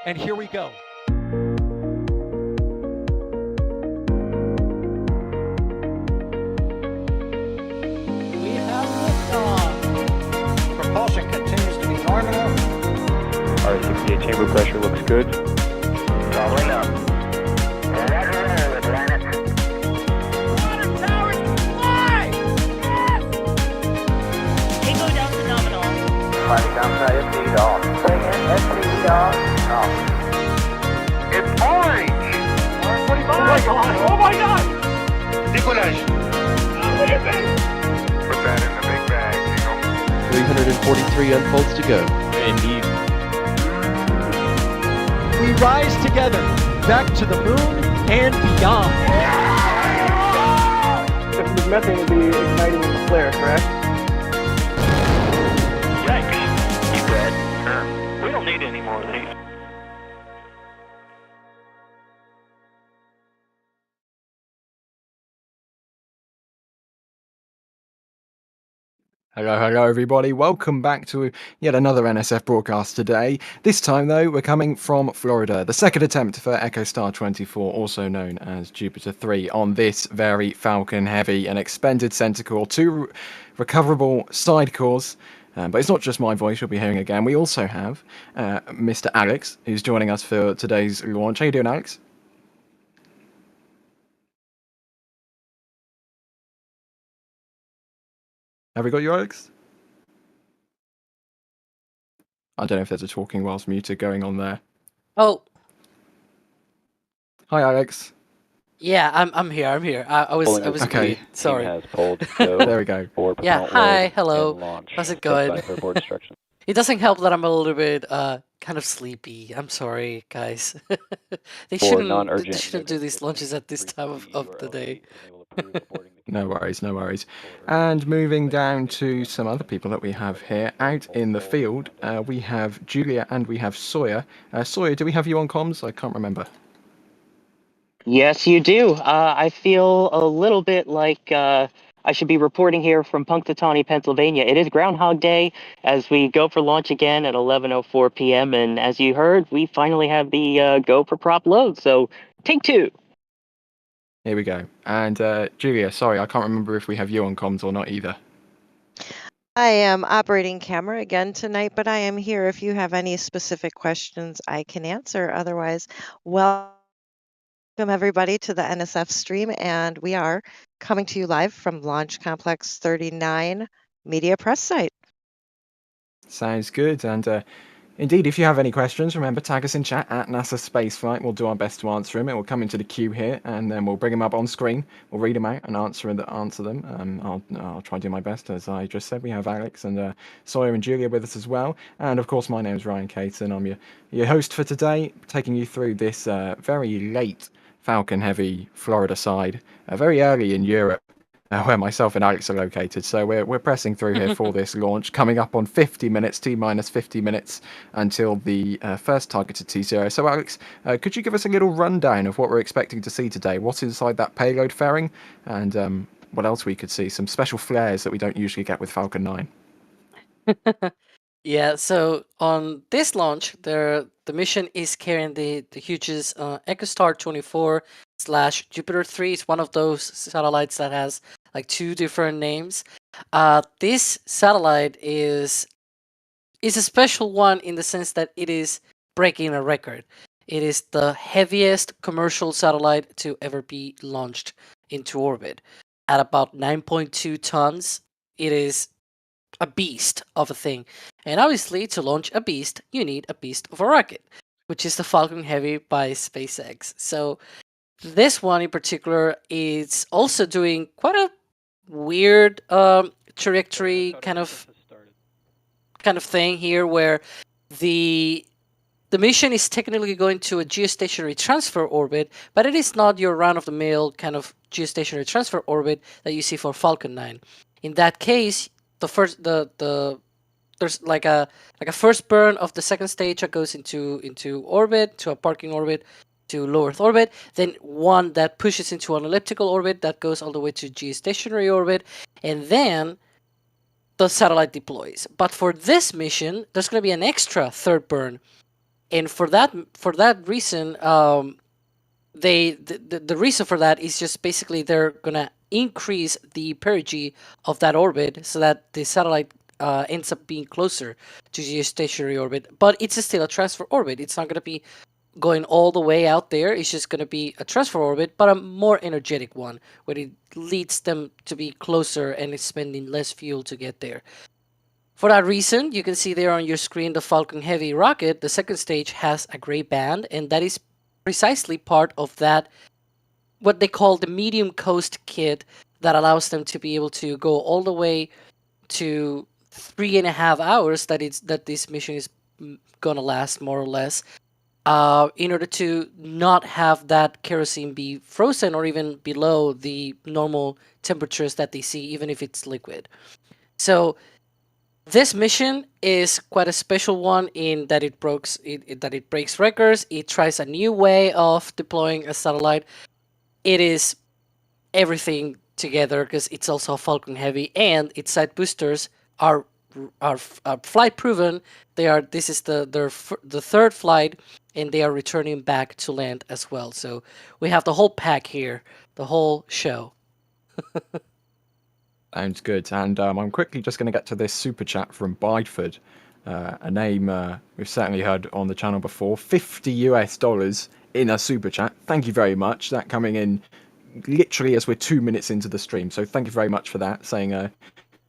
and here we go. We have liftoff. Propulsion continues to be nominal. R68 chamber pressure looks good. Doubling up. Roger, Atlantis. Water towers, fly! Yes! Echo down to nominal. Flight downside FD off. Bring in FD off. It's orange! 45! Oh my god! Oh my god! Decollage. Put that in the big bag, Eagle. 343 unfolds to go. Indeed. We rise together, back to the moon and beyond. The methane would be igniting in the flare, correct? Yikes. You read? We don't need any more of these. Hello everybody, welcome back to yet another NSF broadcast today. This time though, we're coming from Florida, the second attempt for EchoStar-24, also known as Jupiter 3, on this very Falcon Heavy, an expended center core, 2 recoverable side cores. But it's not just my voice you'll be hearing again. We also have Mr. Alex, who's joining us for today's launch. How you doing, Alex? Have we got you, Alex? I don't know if there's a talking whilst muted going on there. Oh, Hi, Alex. yeah, I'm here. I was Okay. muted. Sorry. Team has pulled, so There we go. forward Yeah, propellant hi, load hello. and launch. How's it Set going? by for board instructions. It doesn't help that I'm a little bit kind of sleepy. I'm sorry, guys. They For shouldn't non-urgent they shouldn't do these launches at this time of the day. No worries, no worries. And moving down to some other people that we have here out in the field, we have Julia and we have Sawyer. Sawyer, do we have you on comms? I can't remember. Yes, you do. I feel a little bit like I should be reporting here from Punxsutawney, Pennsylvania. It is Groundhog Day as we go for launch again at 11:04 p.m. And as you heard, we finally have the go for prop load. So take 2. Here we go. And Julia, sorry, I can't remember if we have you on comms or not either. I am operating camera again tonight, but I am here if you have any specific questions I can answer. Otherwise, welcome everybody to the NSF stream, and we are coming to you live from Launch Complex 39 Media Press Site. Sounds good. And indeed, if you have any questions, remember, tag us in chat at NASASpaceflight. We'll do our best to answer them. It will come into the queue here, and then we'll bring them up on screen. We'll read them out and answer them. I'll try and do my best. As I just said, we have Alex and Sawyer and Julia with us as well. And of course, my name is Ryan Caton. I'm your host for today, taking you through this very late Falcon Heavy Florida side, very early in Europe. Where myself and Alex are located. So we're pressing through here for this launch, coming up on 50 minutes, T-minus 50 minutes until the first targeted T0. So Alex, could you give us a little rundown of what we're expecting to see today? What's inside that payload fairing? And what else we could see? Some special flares that we don't usually get with Falcon 9. Yeah, so on this launch, the mission is carrying the hugest EchoStar-24 / Jupiter 3. It's one of those satellites that has like 2 different names. This satellite is a special one in the sense that it is breaking a record. It is the heaviest commercial satellite to ever be launched into orbit. At about 9.2 tons, it is a beast of a thing. And obviously, to launch a beast, you need a beast of a rocket, which is the Falcon Heavy by SpaceX. So this one in particular is also doing quite a weird trajectory kind of thing here, where the mission is technically going to a geostationary transfer orbit, but it is not your run-of-the-mill kind of geostationary transfer orbit that you see for Falcon 9. In that case, there's like a first burn of the second stage that goes into orbit, to a parking orbit, to low Earth orbit, then one that pushes into an elliptical orbit that goes all the way to geostationary orbit, and then the satellite deploys. But for this mission, there's going to be an extra third burn And for that reason, the reason for that is just basically they're gonna increase the perigee of that orbit so that the satellite ends up being closer to geostationary orbit. But it's still a transfer orbit. It's not gonna be going all the way out there. It's just gonna be a transfer orbit, but a more energetic one, where it leads them to be closer and it's spending less fuel to get there. For that reason, you can see there on your screen the Falcon Heavy rocket. The second stage has a gray band, and that is precisely part of that, what they call the medium coast kit, that allows them to be able to go all the way to 3.5 hours that this mission is gonna last, more or less, in order to not have that kerosene be frozen or even below the normal temperatures that they see, even if it's liquid. So this mission is quite a special one in that it breaks records. It tries a new way of deploying a satellite. It is everything together because it's also a Falcon Heavy, and its side boosters are flight proven. This is the third flight, and they are returning back to land as well. So we have the whole pack here, the whole show. Sounds good. And I'm quickly just going to get to this super chat from Bideford, a name we've certainly heard on the channel before. $50 in a super chat. Thank you very much. That coming in literally as we're 2 minutes into the stream. So thank you very much for that. Saying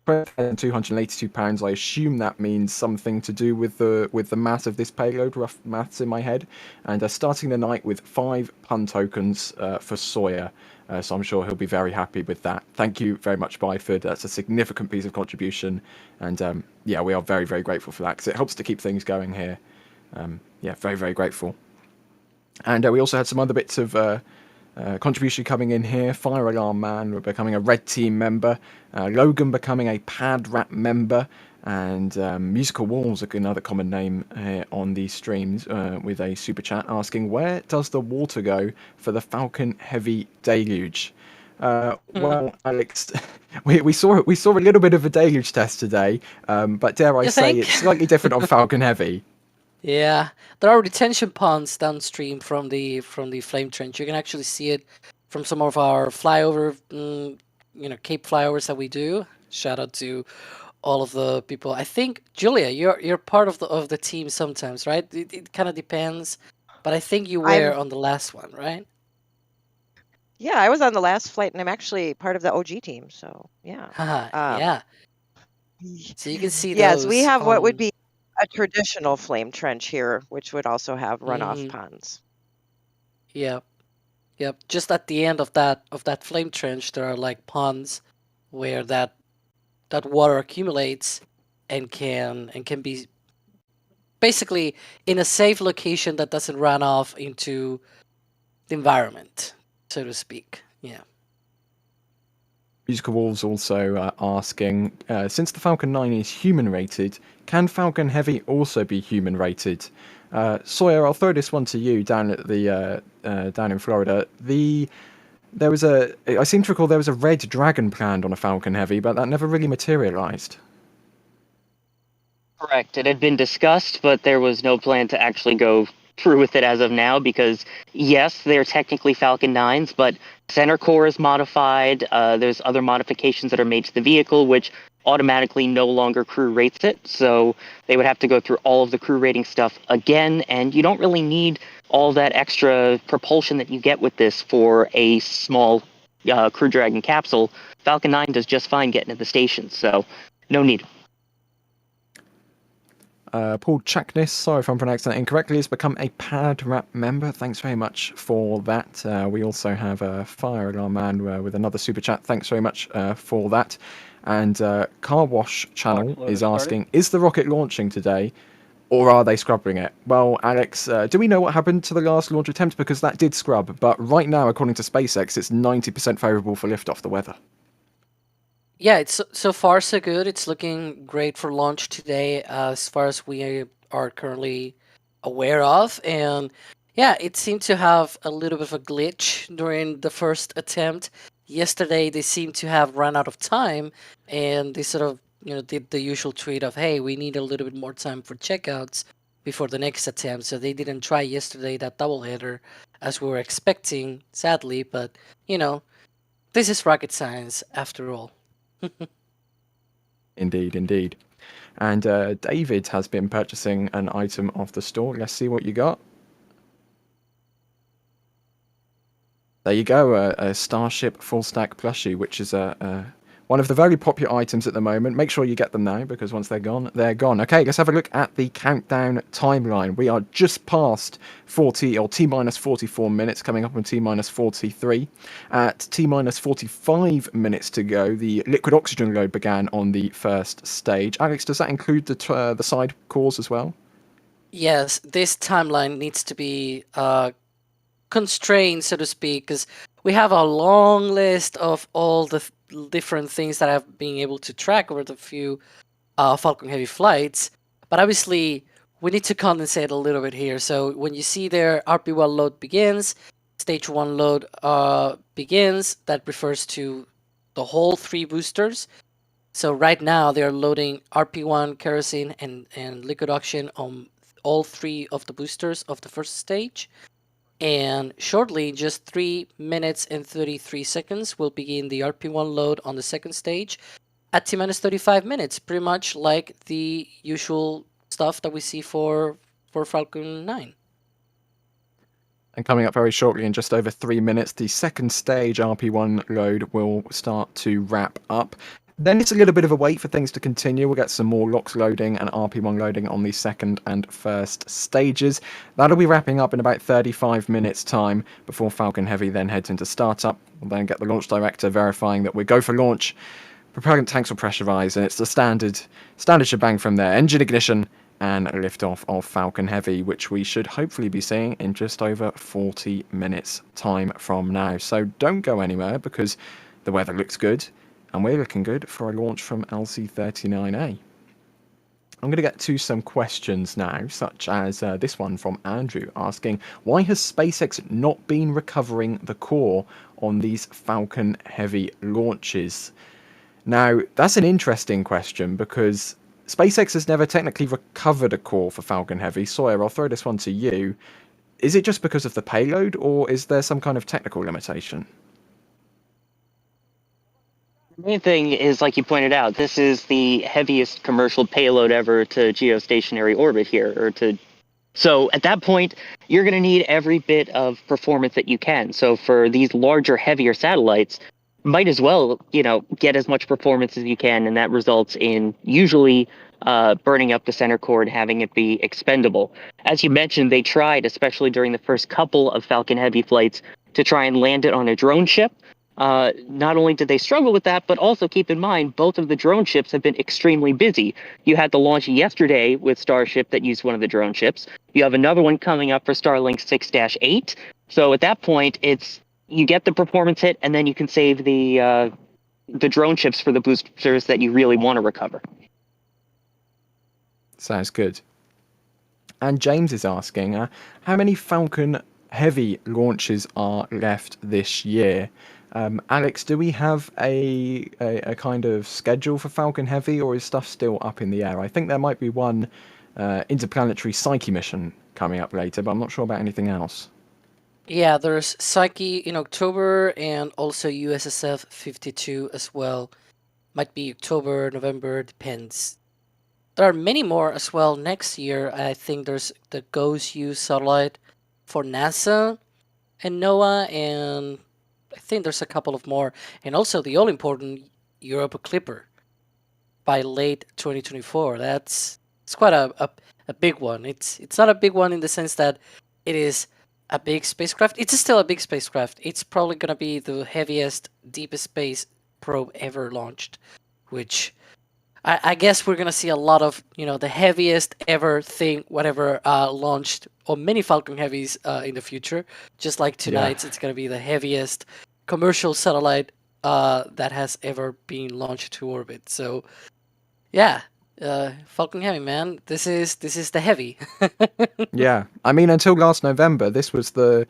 £282. I assume that means something to do with the mass of this payload. Rough maths in my head. And starting the night with 5 pun tokens for Sawyer. So I'm sure he'll be very happy with that. Thank you very much, Byford. That's a significant piece of contribution. And yeah, we are very, very grateful for that because it helps to keep things going here. Yeah, very, very grateful. And we also had some other bits of contribution coming in here. Fire Alarm Man becoming a Red Team member. Logan becoming a Pad Rap member. And Musical Walls, another common name here on these streams, with a super chat asking, where does the water go for the Falcon Heavy deluge? Well, Alex, we saw a little bit of a deluge test today, but dare I say it's slightly different on Falcon Heavy. Yeah, there are retention ponds downstream from the flame trench. You can actually see it from some of our flyover, Cape flyovers that we do. Shout out to all of the people. I think Julia, you're part of the team sometimes, right? It kind of depends, but I think you were on the last one, right? Yeah, I was on the last flight, and I'm actually part of the OG team. So yeah. Yeah. So you can see yes, those. we have what would be a traditional flame trench here, which would also have runoff ponds. Yep. Just at the end of that flame trench, there are like ponds where that water accumulates and can be basically in a safe location that doesn't run off into the environment, so to speak. Yeah. Musical Wolves also asking, since the Falcon 9 is human rated, can Falcon Heavy also be human rated? Sawyer, I'll throw this one to you down at the down in Florida. I seem to recall there was a Red Dragon planned on a Falcon Heavy, but that never really materialized. Correct. It had been discussed, but there was no plan to actually go through with it as of now because, yes, they're technically Falcon 9s, but center core is modified. There's other modifications that are made to the vehicle, which automatically no longer crew rates it. So they would have to go through all of the crew rating stuff again, and you don't really need all that extra propulsion that you get with this for a small Crew Dragon capsule. Falcon 9 does just fine getting to the station, so no need. Paul Chaknis, sorry if I'm pronouncing that incorrectly, has become a Pad Rap member. Thanks very much for that. We also have a Fire Alarm Man with another super chat. Thanks very much for that. And Car Wash Channel is asking, is the rocket launching today, or are they scrubbing it? Well, Alex, do we know what happened to the last launch attempt? Because that did scrub, but right now, according to SpaceX, it's 90% favourable for liftoff the weather. Yeah, it's so far so good. It's looking great for launch today, as far as we are currently aware of. And yeah, it seemed to have a little bit of a glitch during the first attempt. Yesterday, they seemed to have run out of time, and they sort of did the usual tweet of, "Hey, we need a little bit more time for checkouts before the next attempt. So they didn't try yesterday that doubleheader as we were expecting, sadly. But, this is rocket science after all. Indeed, indeed. And David has been purchasing an item off the store. Let's see what you got. There you go, a Starship full stack plushie, which is one of the very popular items at the moment. Make sure you get them now, because once they're gone, they're gone. Okay, let's have a look at the countdown timeline. We are just past 40 or T-minus 44 minutes, coming up on T-minus 43. At T-minus 45 minutes to go, the liquid oxygen load began on the first stage. Alex, does that include the side cores as well? Yes, this timeline needs to be constrained, so to speak, because we have a long list of all the different things that I've been able to track over the few Falcon Heavy flights. But obviously, we need to condensate a little bit here. So when you see there, RP1 load begins, stage 1 load begins, that refers to the whole 3 boosters. So right now, they're loading RP1, kerosene, and liquid oxygen on all 3 of the boosters of the first stage. And shortly, just 3 minutes and 33 seconds, will begin the RP1 load on the second stage at T-minus 35 minutes, pretty much like the usual stuff that we see for Falcon 9. And coming up very shortly, in just over 3 minutes, the second stage RP1 load will start to wrap up. Then it's a little bit of a wait for things to continue. We'll get some more LOX loading and RP1 loading on the second and first stages. That'll be wrapping up in about 35 minutes time before Falcon Heavy then heads into startup. We'll then get the launch director verifying that we go for launch. Propellant tanks will pressurize, and it's the standard shebang from there. Engine ignition and liftoff of Falcon Heavy, which we should hopefully be seeing in just over 40 minutes time from now. So don't go anywhere, because the weather looks good. And we're looking good for a launch from LC-39A. I'm going to get to some questions now, such as this one from Andrew asking, why has SpaceX not been recovering the core on these Falcon Heavy launches? Now, that's an interesting question, because SpaceX has never technically recovered a core for Falcon Heavy. Sawyer, I'll throw this one to you. Is it just because of the payload, or is there some kind of technical limitation? The main thing is, like you pointed out, this is the heaviest commercial payload ever to geostationary orbit here, so at that point, you're going to need every bit of performance that you can. So for these larger, heavier satellites, might as well, get as much performance as you can, and that results in usually burning up the center core and having it be expendable. As you mentioned, they tried, especially during the first couple of Falcon Heavy flights, to try and land it on a drone ship. Not only did they struggle with that, but also keep in mind, both of the drone ships have been extremely busy. You had the launch yesterday with Starship that used one of the drone ships. You have another one coming up for Starlink 6-8. So at that point, you get the performance hit, and then you can save the drone ships for the boosters that you really want to recover. Sounds good. And James is asking, how many Falcon Heavy launches are left this year? Alex, do we have a kind of schedule for Falcon Heavy, or is stuff still up in the air? I think there might be one interplanetary Psyche mission coming up later, but I'm not sure about anything else. Yeah, there's Psyche in October, and also USSF 52 as well. Might be October, November, depends. There are many more as well next year. I think there's the GOES-U satellite for NASA and NOAA, and I think there's a couple of more. And also the all-important Europa Clipper by late 2024. It's quite a big one. It's not a big one in the sense that it is a big spacecraft. It's still a big spacecraft. It's probably going to be the heaviest deepest space probe ever launched, which I guess we're going to see a lot of, the heaviest ever thing, whatever, launched on many Falcon Heavies in the future. Just like tonight's, It's going to be the heaviest commercial satellite that has ever been launched to orbit. So, yeah, Falcon Heavy, man. This is the heavy. Yeah, I mean, until last November, this was the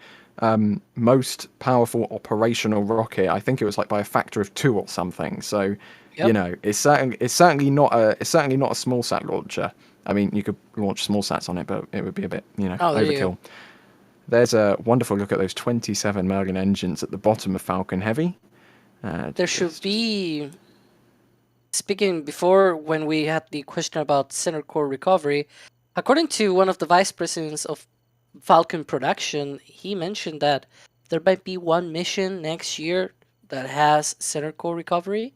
most powerful operational rocket. I think it was like by a factor of 2 or something. So You know, it's certainly not a small sat launcher. I mean, you could launch small sats on it, but it would be a bit, Oh, there you go. overkill. There's a wonderful look at those 27 Merlin engines at the bottom of Falcon Heavy. There should be. Speaking before, when we had the question about center core recovery, according to one of the vice presidents of Falcon production, he mentioned that there might be one mission next year that has center core recovery,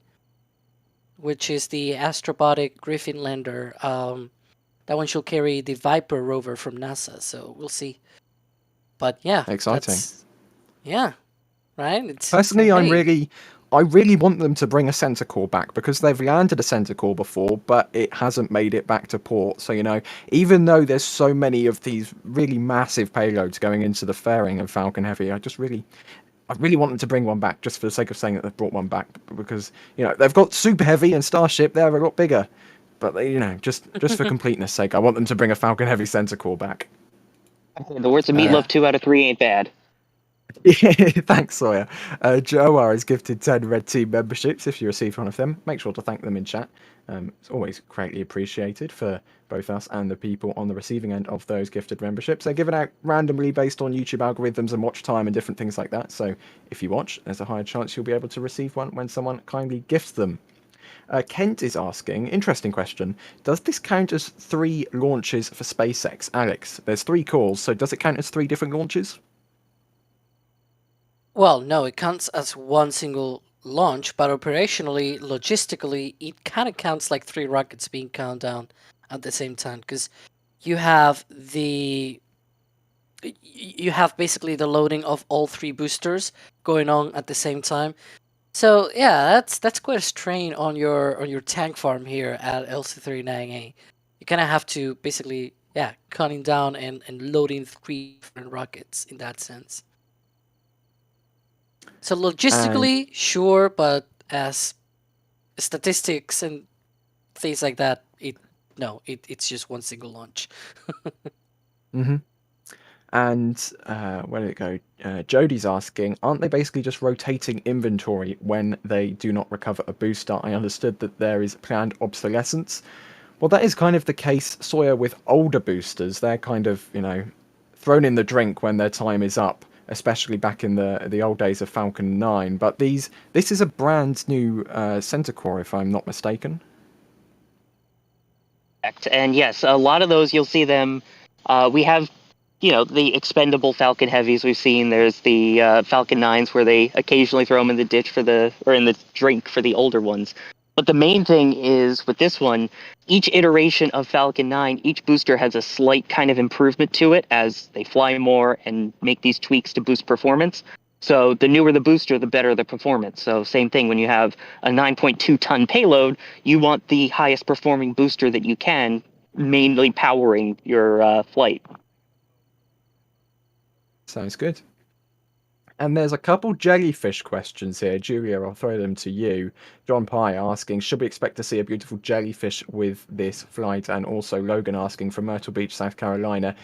which is the Astrobotic Griffin lander. That one should carry the Viper rover from NASA, so we'll see. But yeah, Exciting. Yeah, right? Personally, hey. I really want them to bring a center core back, because they've landed a center core before, but it hasn't made it back to port. So, even though there's so many of these really massive payloads going into the fairing of Falcon Heavy, I really want them to bring one back, just for the sake of saying that they've brought one back, because, they've got Super Heavy and Starship, they're a lot bigger. But, just for completeness sake, I want them to bring a Falcon Heavy center core back. The words of Meatloaf, 2 out of 3 ain't bad. Yeah, thanks, Sawyer. Joe R has gifted 10 Red Team memberships. If you received one of them, make sure to thank them in chat. It's always greatly appreciated for both us and the people on the receiving end of those gifted memberships. They're given out randomly based on YouTube algorithms and watch time and different things like that. So if you watch, there's a higher chance you'll be able to receive one when someone kindly gifts them. Kent is asking, interesting question, does this count as 3 launches for SpaceX? Alex, there's 3 calls, so does it count as 3 different launches? Well, no, it counts as one single launch, but operationally, logistically, it kind of counts like 3 rockets being counted down at the same time, because you have basically the loading of all 3 boosters going on at the same time. So yeah, that's quite a strain on your tank farm here at LC-39A. You kind of have to basically cutting down and loading 3 different rockets in that sense. So logistically, sure, but as statistics and things like that, it's just one single launch. Mm-hmm. And where did it go? Jody's asking, aren't they basically just rotating inventory when they do not recover a booster? I understood that there is planned obsolescence. Well, that is kind of the case, Sawyer, with older boosters. They're kind of, thrown in the drink when their time is up, especially back in the old days of Falcon 9. But this is a brand new center core, if I'm not mistaken. And yes, a lot of those you'll see them. We have, the expendable Falcon Heavies we've seen. There's the Falcon 9s where they occasionally throw them in the ditch or in the drink for the older ones. But the main thing is with this one, each iteration of Falcon 9, each booster has a slight kind of improvement to it as they fly more and make these tweaks to boost performance. So the newer the booster, the better the performance. So same thing, when you have a 9.2 ton payload, you want the highest performing booster that you can, mainly powering your flight. Sounds good. And there's a couple jellyfish questions here. Julia, I'll throw them to you. John Pye asking, should we expect to see a beautiful jellyfish with this flight? And also Logan asking, from Myrtle Beach, South Carolina,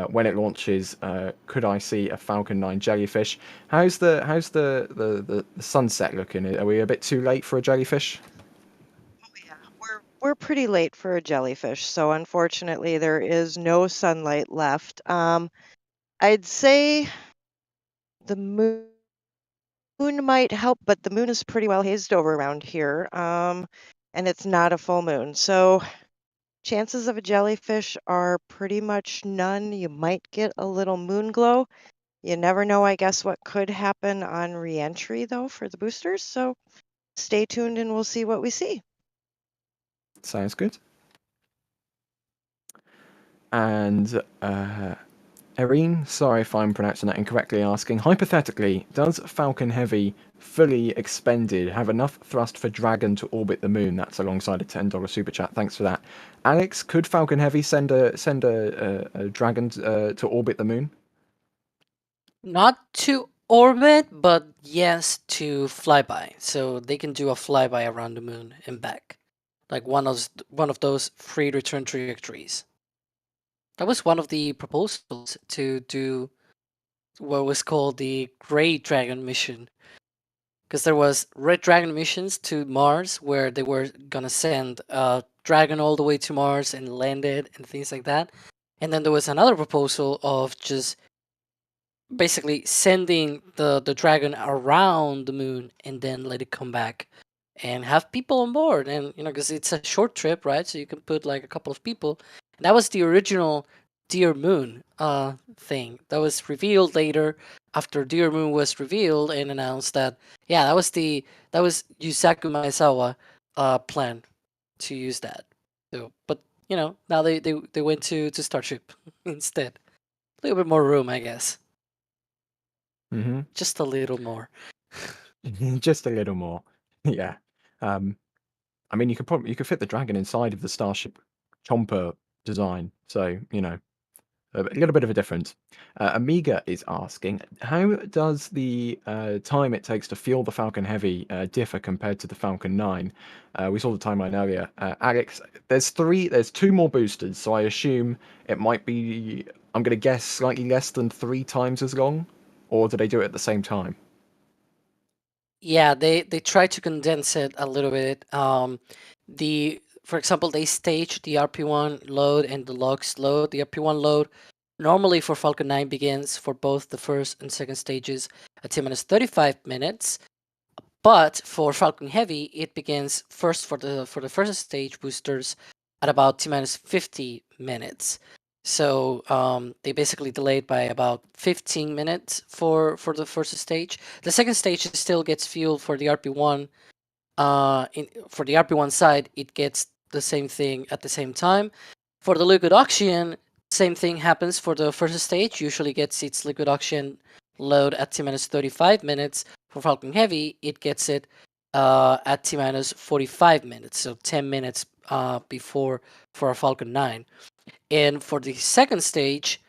when it launches, could I see a Falcon 9 jellyfish? How's the sunset looking? Are we a bit too late for a jellyfish? Oh yeah, we're pretty late for a jellyfish, so unfortunately there is no sunlight left. I'd say the moon might help, but the moon is pretty well hazed over around here, and it's not a full moon, so chances of a jellyfish are pretty much none. You might get a little moon glow. You never know, I guess, what could happen on re-entry, though, for the boosters, so stay tuned and we'll see what we see. Sounds good. And Erin, sorry if I'm pronouncing that incorrectly, asking, hypothetically, does Falcon Heavy fully expended have enough thrust for Dragon to orbit the moon? That's alongside a $10 super chat. Thanks for that. Alex, could Falcon Heavy send a Dragon to orbit the moon? Not to orbit, but yes, to flyby. So they can do a flyby around the moon and back, like one of those free return trajectories. That was one of the proposals to do what was called the Great Dragon mission. because there was Red Dragon missions to Mars where they were gonna send Dragon all the way to Mars and land it and things like that. And then there was another proposal of just basically sending the Dragon around the moon and then let it come back and have people on board. And because it's a short trip, right? So you can put like a couple of people. And that was the original Dear Moon thing that was revealed later after Dear Moon was revealed and announced that that was Yusaku Maezawa plan to use that. So, but now they went to Starship instead. A little bit more room, I guess. Mm-hmm. Just a little more. Just a little more. Yeah. I mean, you could fit the Dragon inside of the Starship Chomper design, so a little bit of a difference. Amiga is asking, how does the time it takes to fuel the Falcon Heavy differ compared to the Falcon 9? We saw the timeline earlier. Alex, there's two more boosters, so I assume it might be, I'm going to guess, slightly less than 3 times as long, or do they do it at the same time? Yeah, they try to condense it a little bit. For example, they stage the RP1 load and the LOX load. The RP1 load normally for Falcon 9 begins for both the first and second stages at T-minus 35 minutes. But for Falcon Heavy, it begins first for the first stage boosters at about T-minus 50 minutes. So they basically delayed by about 15 minutes for the first stage. The second stage still gets fuel for the RP1. For the RP1 side, it gets the same thing at the same time. For the liquid oxygen, same thing happens for the first stage. Usually gets its liquid oxygen load at T-minus 35 minutes. For Falcon Heavy, it gets it at T-minus 45 minutes, so 10 minutes before for a Falcon 9. And for the second stage,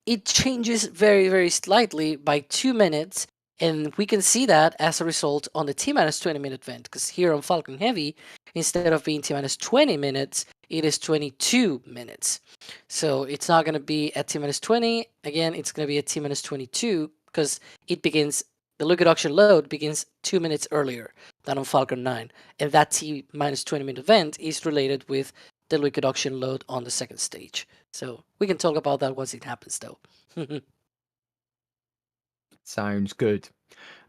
it changes very, very slightly by 2 minutes. And we can see that as a result on the T-minus 20 minute event, because here on Falcon Heavy, instead of being T-minus 20 minutes, it is 22 minutes. So it's not going to be at T-minus 20. Again, it's going to be at T-minus 22 because the liquid oxygen load begins 2 minutes earlier than on Falcon 9. And that T-minus 20 minute event is related with the liquid oxygen load on the second stage. So we can talk about that once it happens, though. Sounds good.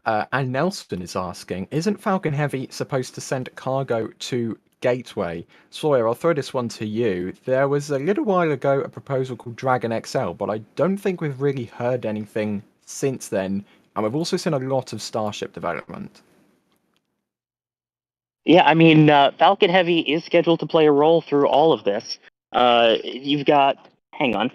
And Nelson is asking, isn't Falcon Heavy supposed to send cargo to Gateway? Sawyer, I'll throw this one to you. There was a little while ago a proposal called Dragon XL, but I don't think we've really heard anything since then. And we've also seen a lot of Starship development. Yeah, I mean, Falcon Heavy is scheduled to play a role through all of this. You've got, hang on.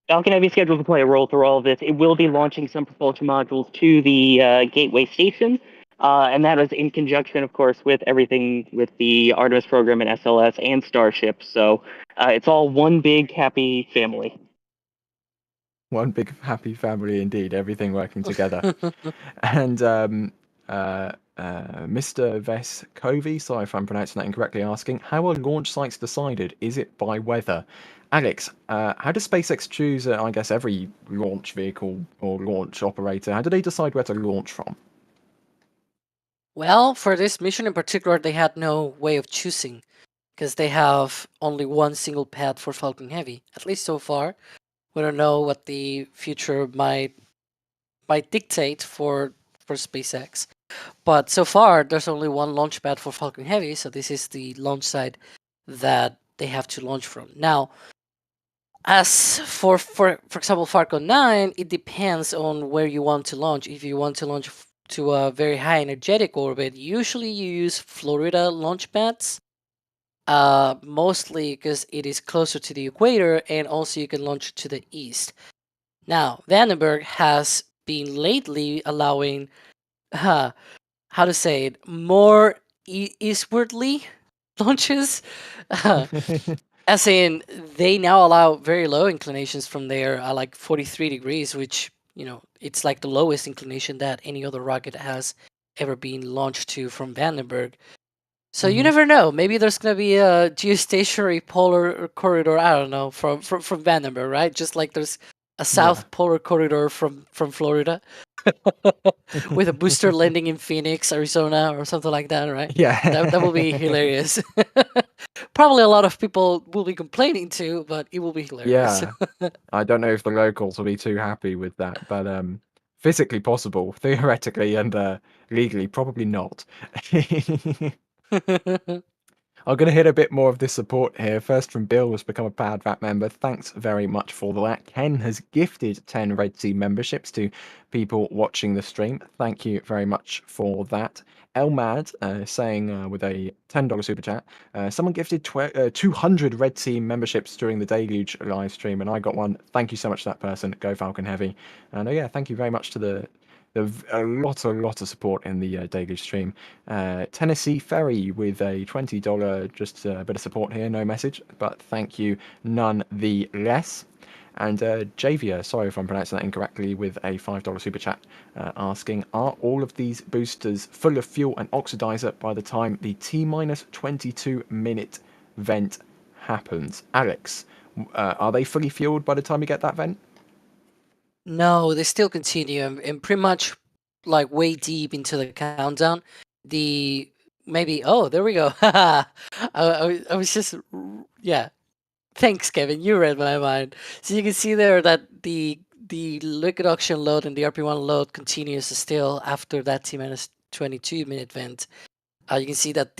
Falcon Heavy is scheduled to play a role through all of this. It will be launching some propulsion modules to the Gateway Station, and that is in conjunction, of course, with everything with the Artemis program and SLS and Starship. So it's all one big happy family. One big happy family indeed, everything working together. And Mr. Vescovi, sorry if I'm pronouncing that incorrectly, asking, how are launch sites decided? Is it by weather? Alex, how does SpaceX choose, I guess, every launch vehicle or launch operator? How do they decide where to launch from? Well, for this mission in particular, they had no way of choosing because they have only one single pad for Falcon Heavy, at least so far. We don't know what the future might dictate for SpaceX. But so far, there's only one launch pad for Falcon Heavy, so this is the launch site that they have to launch from. Now, as for example, Falcon 9, it depends on where you want to launch. If you want to launch to a very high energetic orbit, usually you use Florida launch pads. Mostly because it is closer to the equator and also you can launch to the east. Now, Vandenberg has been lately allowing, how to say it, more eastwardly launches. As in, they now allow very low inclinations from there, like 43 degrees, which, it's like the lowest inclination that any other rocket has ever been launched to from Vandenberg. So you never know. Maybe there's gonna be a geostationary polar corridor. I don't know from Vandenberg, right? Just like there's a South Polar Corridor from Florida, with a booster landing in Phoenix, Arizona, or something like that, right? Yeah. That will be hilarious. Probably a lot of people will be complaining too, but it will be hilarious. Yeah. I don't know if the locals will be too happy with that, but physically possible, theoretically and legally probably not. I'm going to hit a bit more of this support here. First from Bill, who's become a proud VAT member. Thanks very much for that. Ken has gifted 10 Red Sea memberships to people watching the stream. Thank you very much for that. Elmad saying with a $10 super chat, someone gifted 200 Red Sea memberships during the Deluge live stream, and I got one. Thank you so much to that person. Go Falcon Heavy. And yeah, thank you very much to a lot of support in the daily stream. Tennessee Ferry with a $20, just a bit of support here, no message, but thank you none the less. And Javia, sorry if I'm pronouncing that incorrectly, with a $5 super chat, asking, are all of these boosters full of fuel and oxidizer by the time the T-22 minute vent happens? Alex, are they fully fueled by the time you get that vent? No, they still continue, and pretty much like way deep into the countdown. There we go. I was just yeah. Thanks, Kevin. You read my mind. So you can see there that the liquid oxygen load and the RP1 load continues still after that T-22 minute vent. You can see that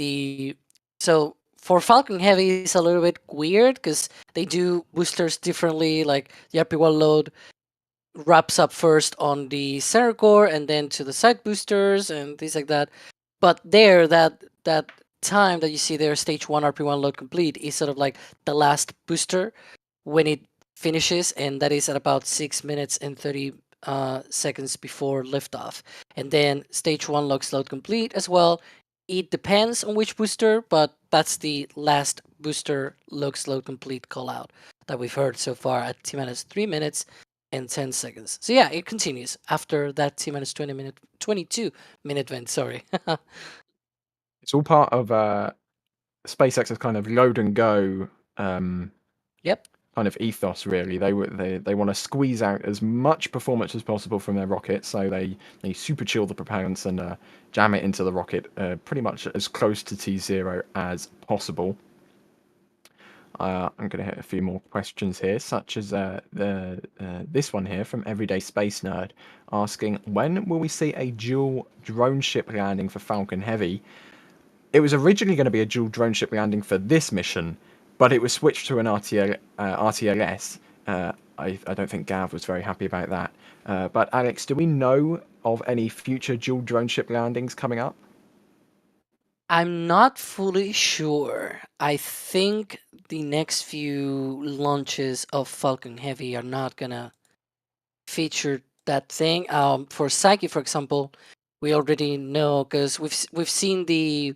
so for Falcon Heavy it's a little bit weird because they do boosters differently. Like the RP1 load wraps up first on the center core and then to the side boosters and things like that. But there, that time that you see there, stage 1 RP1 load complete, is sort of like the last booster when it finishes, and that is at about 6 minutes and 30 seconds before liftoff. And then stage 1 looks load complete as well. It depends on which booster, but that's the last booster looks load complete call out that we've heard so far at T-3 minutes and 10 seconds. So yeah, it continues after that T-22 minute vent, sorry. It's all part of SpaceX's kind of load and go Yep. kind of ethos, really. They want to squeeze out as much performance as possible from their rocket, so they super chill the propellants and jam it into the rocket pretty much as close to T0 as possible. I'm going to hit a few more questions here, such as this one here from Everyday Space Nerd, asking, when will we see a dual drone ship landing for Falcon Heavy? It was originally going to be a dual drone ship landing for this mission, but it was switched to an RTLS. I don't think Gav was very happy about that. But Alex, do we know of any future dual drone ship landings coming up? I'm not fully sure. I think the next few launches of Falcon Heavy are not gonna feature that thing. For Psyche, for example, we already know because we've seen the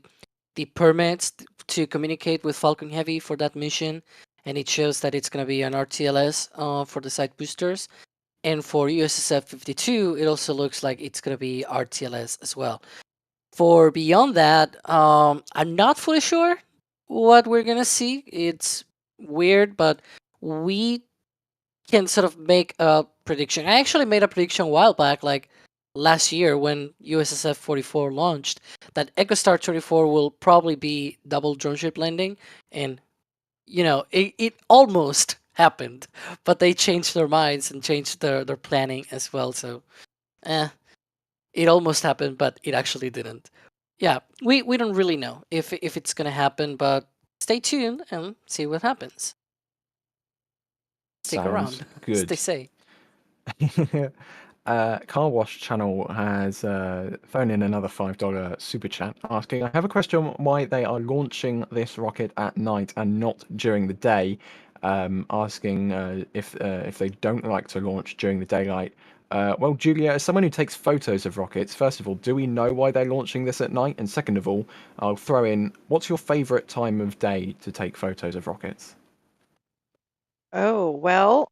permits to communicate with Falcon Heavy for that mission, and it shows that it's gonna be an RTLS for the side boosters. And for USSF 52, it also looks like it's gonna be RTLS as well. For beyond that, I'm not fully sure what we're gonna see. It's weird, but we can sort of make a prediction. I actually made a prediction a while back, like last year when USSF 44 launched, that EchoStar-24 will probably be double drone ship landing, and it almost happened, but they changed their minds and changed their planning as well. So, it almost happened, but it actually didn't. Yeah, we don't really know if it's gonna happen, but stay tuned and see what happens. Stick Sounds around. good. Stay safe. Car Wash Channel has thrown in another $5 super chat asking, I have a question why they are launching this rocket at night and not during the day, asking if they don't like to launch during the daylight. Well, Julia, as someone who takes photos of rockets, first of all, do we know why they're launching this at night? And second of all, I'll throw in, what's your favorite time of day to take photos of rockets? Oh, well,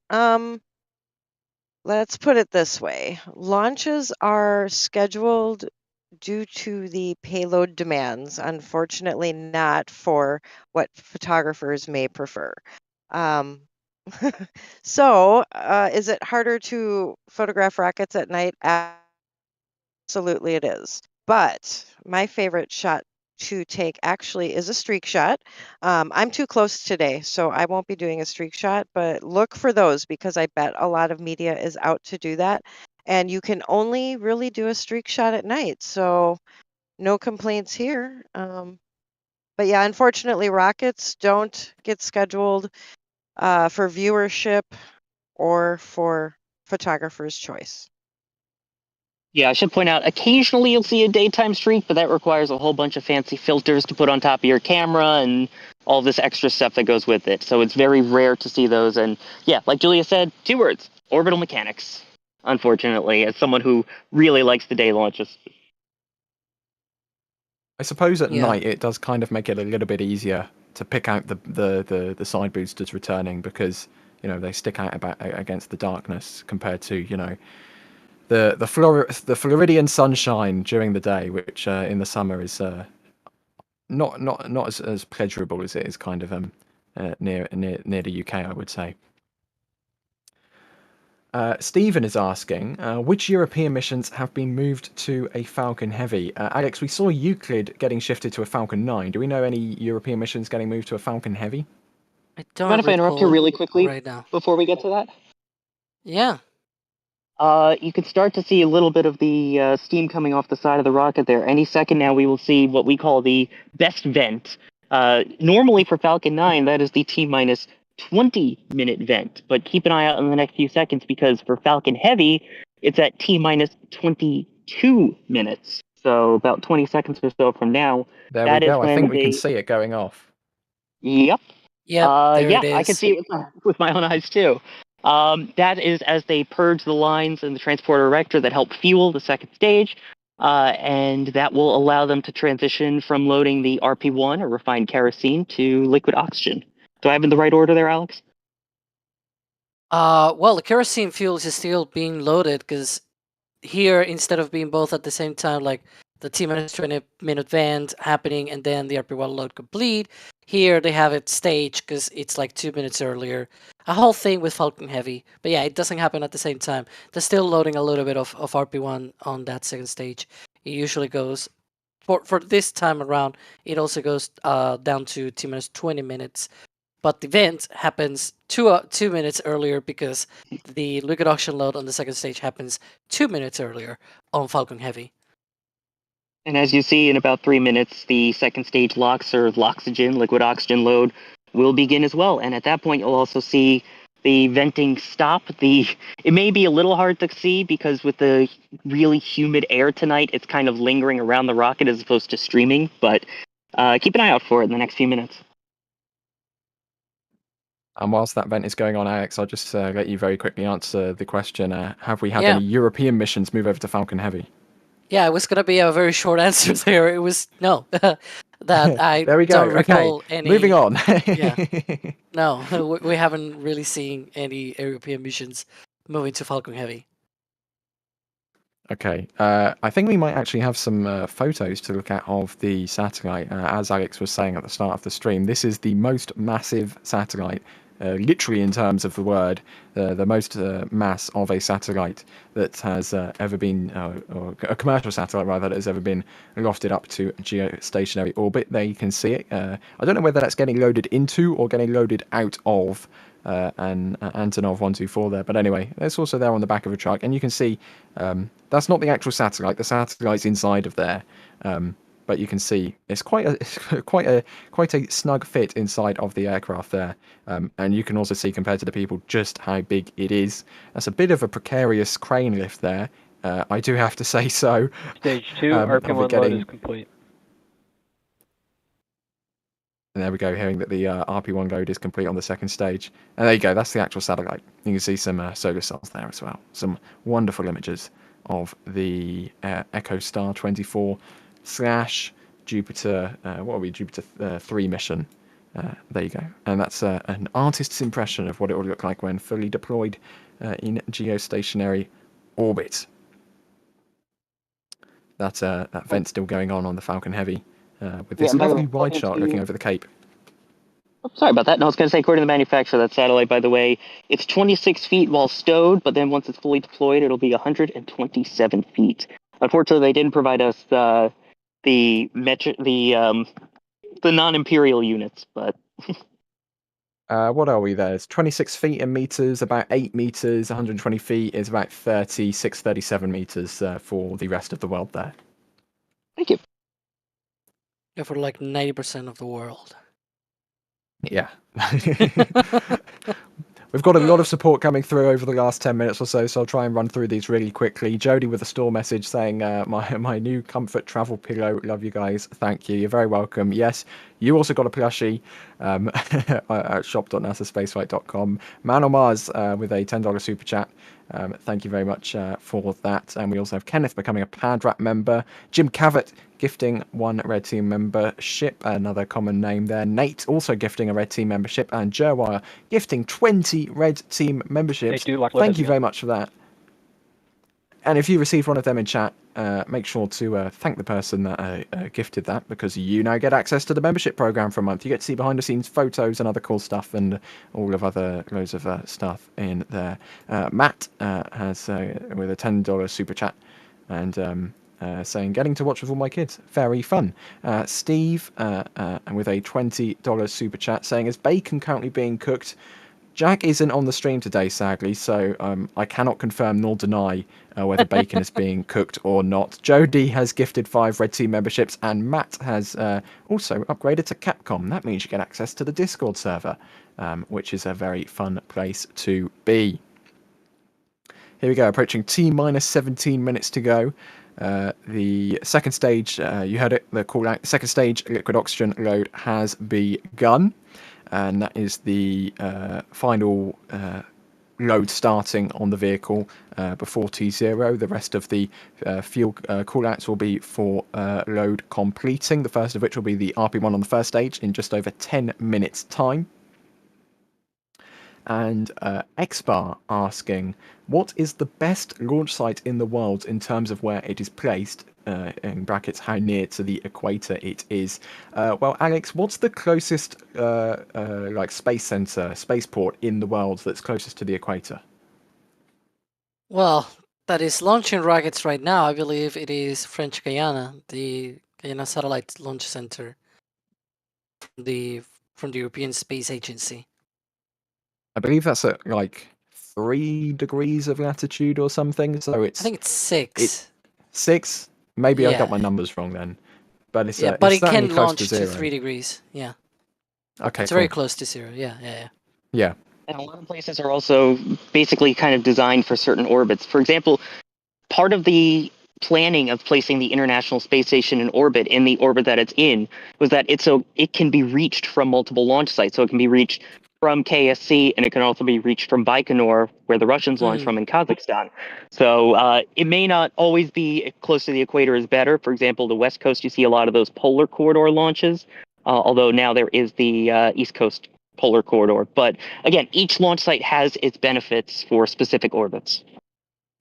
let's put it this way. Launches are scheduled due to the payload demands, unfortunately not for what photographers may prefer. So, is it harder to photograph rockets at night? Absolutely, it is. But my favorite shot to take actually is a streak shot. I'm too close today, so I won't be doing a streak shot, but look for those because I bet a lot of media is out to do that. And you can only really do a streak shot at night, so no complaints here. But yeah, unfortunately, rockets don't get scheduled for viewership or for photographer's choice. Yeah, I should point out, occasionally you'll see a daytime streak, but that requires a whole bunch of fancy filters to put on top of your camera and all this extra stuff that goes with it. So it's very rare to see those. And yeah, like Julia said, 2 words, orbital mechanics, unfortunately, as someone who really likes the day launches. I suppose at Yeah. night it does kind of make it a little bit easier to pick out the side boosters returning because they stick out against the darkness compared to the Floridian sunshine during the day, which in the summer is not as pleasurable as it is kind of near the UK, I would say. Stephen is asking, which European missions have been moved to a Falcon Heavy? Alex, we saw Euclid getting shifted to a Falcon 9. Do we know any European missions getting moved to a Falcon Heavy? I don't Mind if I interrupt you recall really quickly right now. before we get to that? Yeah. You can start to see a little bit of the steam coming off the side of the rocket there. Any second now, we will see what we call the best vent. Normally for Falcon 9, that is the T-minus 20-minute vent, but keep an eye out in the next few seconds because for Falcon Heavy, it's at T-minus 22 minutes. So about 20 seconds or so from now, There that we is go. I when think we can they... see it going off. Yep. Yep, there Yeah, it I can is. see it with my own eyes too. That is as they purge the lines in the transporter erector that help fuel the second stage, and that will allow them to transition from loading the RP1 or refined kerosene to liquid oxygen. Do I have in the right order there, Alex? Well, the kerosene fuel is still being loaded because here, instead of being both at the same time, like the T-minus 20-minute vent happening and then the RP1 load complete, here they have it staged because it's like 2 minutes earlier. A whole thing with Falcon Heavy. But yeah, it doesn't happen at the same time. They're still loading a little bit of RP1 on that second stage. It usually goes, for this time around, it also goes down to T-minus 20 minutes. But the vent happens 2 minutes earlier because the liquid oxygen load on the second stage happens 2 minutes earlier on Falcon Heavy. And as you see, in about 3 minutes, the second stage LOX or Loxygen, liquid oxygen load, will begin as well. And at that point, you'll also see the venting stop. It may be a little hard to see because with the really humid air tonight, it's kind of lingering around the rocket as opposed to streaming. But keep an eye out for it in the next few minutes. And whilst that vent is going on, Alex, I'll just let you very quickly answer the question. Have we had Yeah. any European missions move over to Falcon Heavy? Yeah, it was going to be a very short answer there. It was no. That I There we go. don't recall Okay, any. moving on. Yeah. No, we haven't really seen any European missions moving to Falcon Heavy. Okay, I think we might actually have some photos to look at of the satellite. As Alex was saying at the start of the stream, this is the most massive satellite, literally in terms of the word, the most mass of a satellite that has ever been, or a commercial satellite rather, that has ever been lofted up to geostationary orbit. There you can see it. I don't know whether that's getting loaded into or getting loaded out of an Antonov 124 there, but anyway, it's also there on the back of a truck, and you can see that's not the actual satellite. The satellite's inside of there, but you can see it's quite a snug fit inside of the aircraft there, and you can also see compared to the people just how big it is. That's a bit of a precarious crane lift there. I do have to say so. Stage 2, of it RP1 load getting- is complete. And there we go, hearing that the RP1 load is complete on the second stage. And there you go, that's the actual satellite. You can see some solar cells there as well. Some wonderful images of the EchoStar-24 / Jupiter, Jupiter 3 mission. There you go. And that's an artist's impression of what it will look like when fully deployed in geostationary orbit. That vent still going on the Falcon Heavy. With this Yeah, lovely wide shot looking over the Cape. Sorry about that. No, I was going to say, according to the manufacturer, that satellite, by the way, it's 26 feet while stowed, but then once it's fully deployed, it'll be 127 feet. Unfortunately, they didn't provide us the non-imperial units, but What are we there? It's 26 feet in meters, about 8 meters. 120 feet is about 36, 37 meters for the rest of the world there. thank you. Yeah, for like 90% of the world. Yeah. We've got a lot of support coming through over the last 10 minutes or so I'll try and run through these really quickly. Jody with a store message saying, my new comfort travel pillow. Love you guys. Thank you. You're very welcome. Yes, you also got a plushie at shop.nasaspaceflight.com. Man on Mars with a $10 super chat. Thank you very much for that. And we also have Kenneth becoming a Padrap member. Jim Cavett gifting 1 Red Team membership, another common name there. Nate also gifting a Red Team membership, and Jerwire gifting 20 Red Team memberships. Thank you very much for that. And if you received one of them in chat, make sure to thank the person that gifted that, because you now get access to the membership program for a month. You get to see behind the scenes photos and other cool stuff and all of other loads of stuff in there. Matt has with a $10 super chat and saying, getting to watch with all my kids. Very fun. Steve with a $20 super chat saying, is bacon currently being cooked? Jack isn't on the stream today, sadly, so I cannot confirm nor deny whether bacon is being cooked or not. Jody has gifted 5 Red Team memberships, and Matt has also upgraded to Capcom. That means you get access to the Discord server, which is a very fun place to be. Here we go, approaching T-minus 17 minutes to go. The second stage, you heard it, the call out, second stage liquid oxygen load has begun. And that is the final load starting on the vehicle before T0. The rest of the fuel callouts will be for load completing, the first of which will be the RP1 on the first stage in just over 10 minutes time. And Xbar asking, what is the best launch site in the world in terms of where it is placed, in brackets, how near to the equator it is? Well, Alex, what's the closest like space center, spaceport in the world that's closest to the equator? Well, that is launching rockets right now. I believe it is French Guiana, the Guyana Satellite Launch Center from the European Space Agency. I believe that's at like 3 degrees of latitude or something. So I think it's 6. 6? Maybe I Yeah. got my numbers wrong then. But it's Yeah, but it's it certainly can close launch to to 0. 3 degrees. Yeah, Okay, it's cool. very close to 0. Yeah. Yeah. And a lot of places are also basically kind of designed for certain orbits. For example, part of the planning of placing the International Space Station in the orbit that it's in, was that it can be reached from multiple launch sites. So it can be reached from KSC, and it can also be reached from Baikonur, where the Russians launch from in Kazakhstan. So it may not always be close to the equator is better. For example, the West Coast, you see a lot of those polar corridor launches, although now there is the East Coast polar corridor. But again, each launch site has its benefits for specific orbits.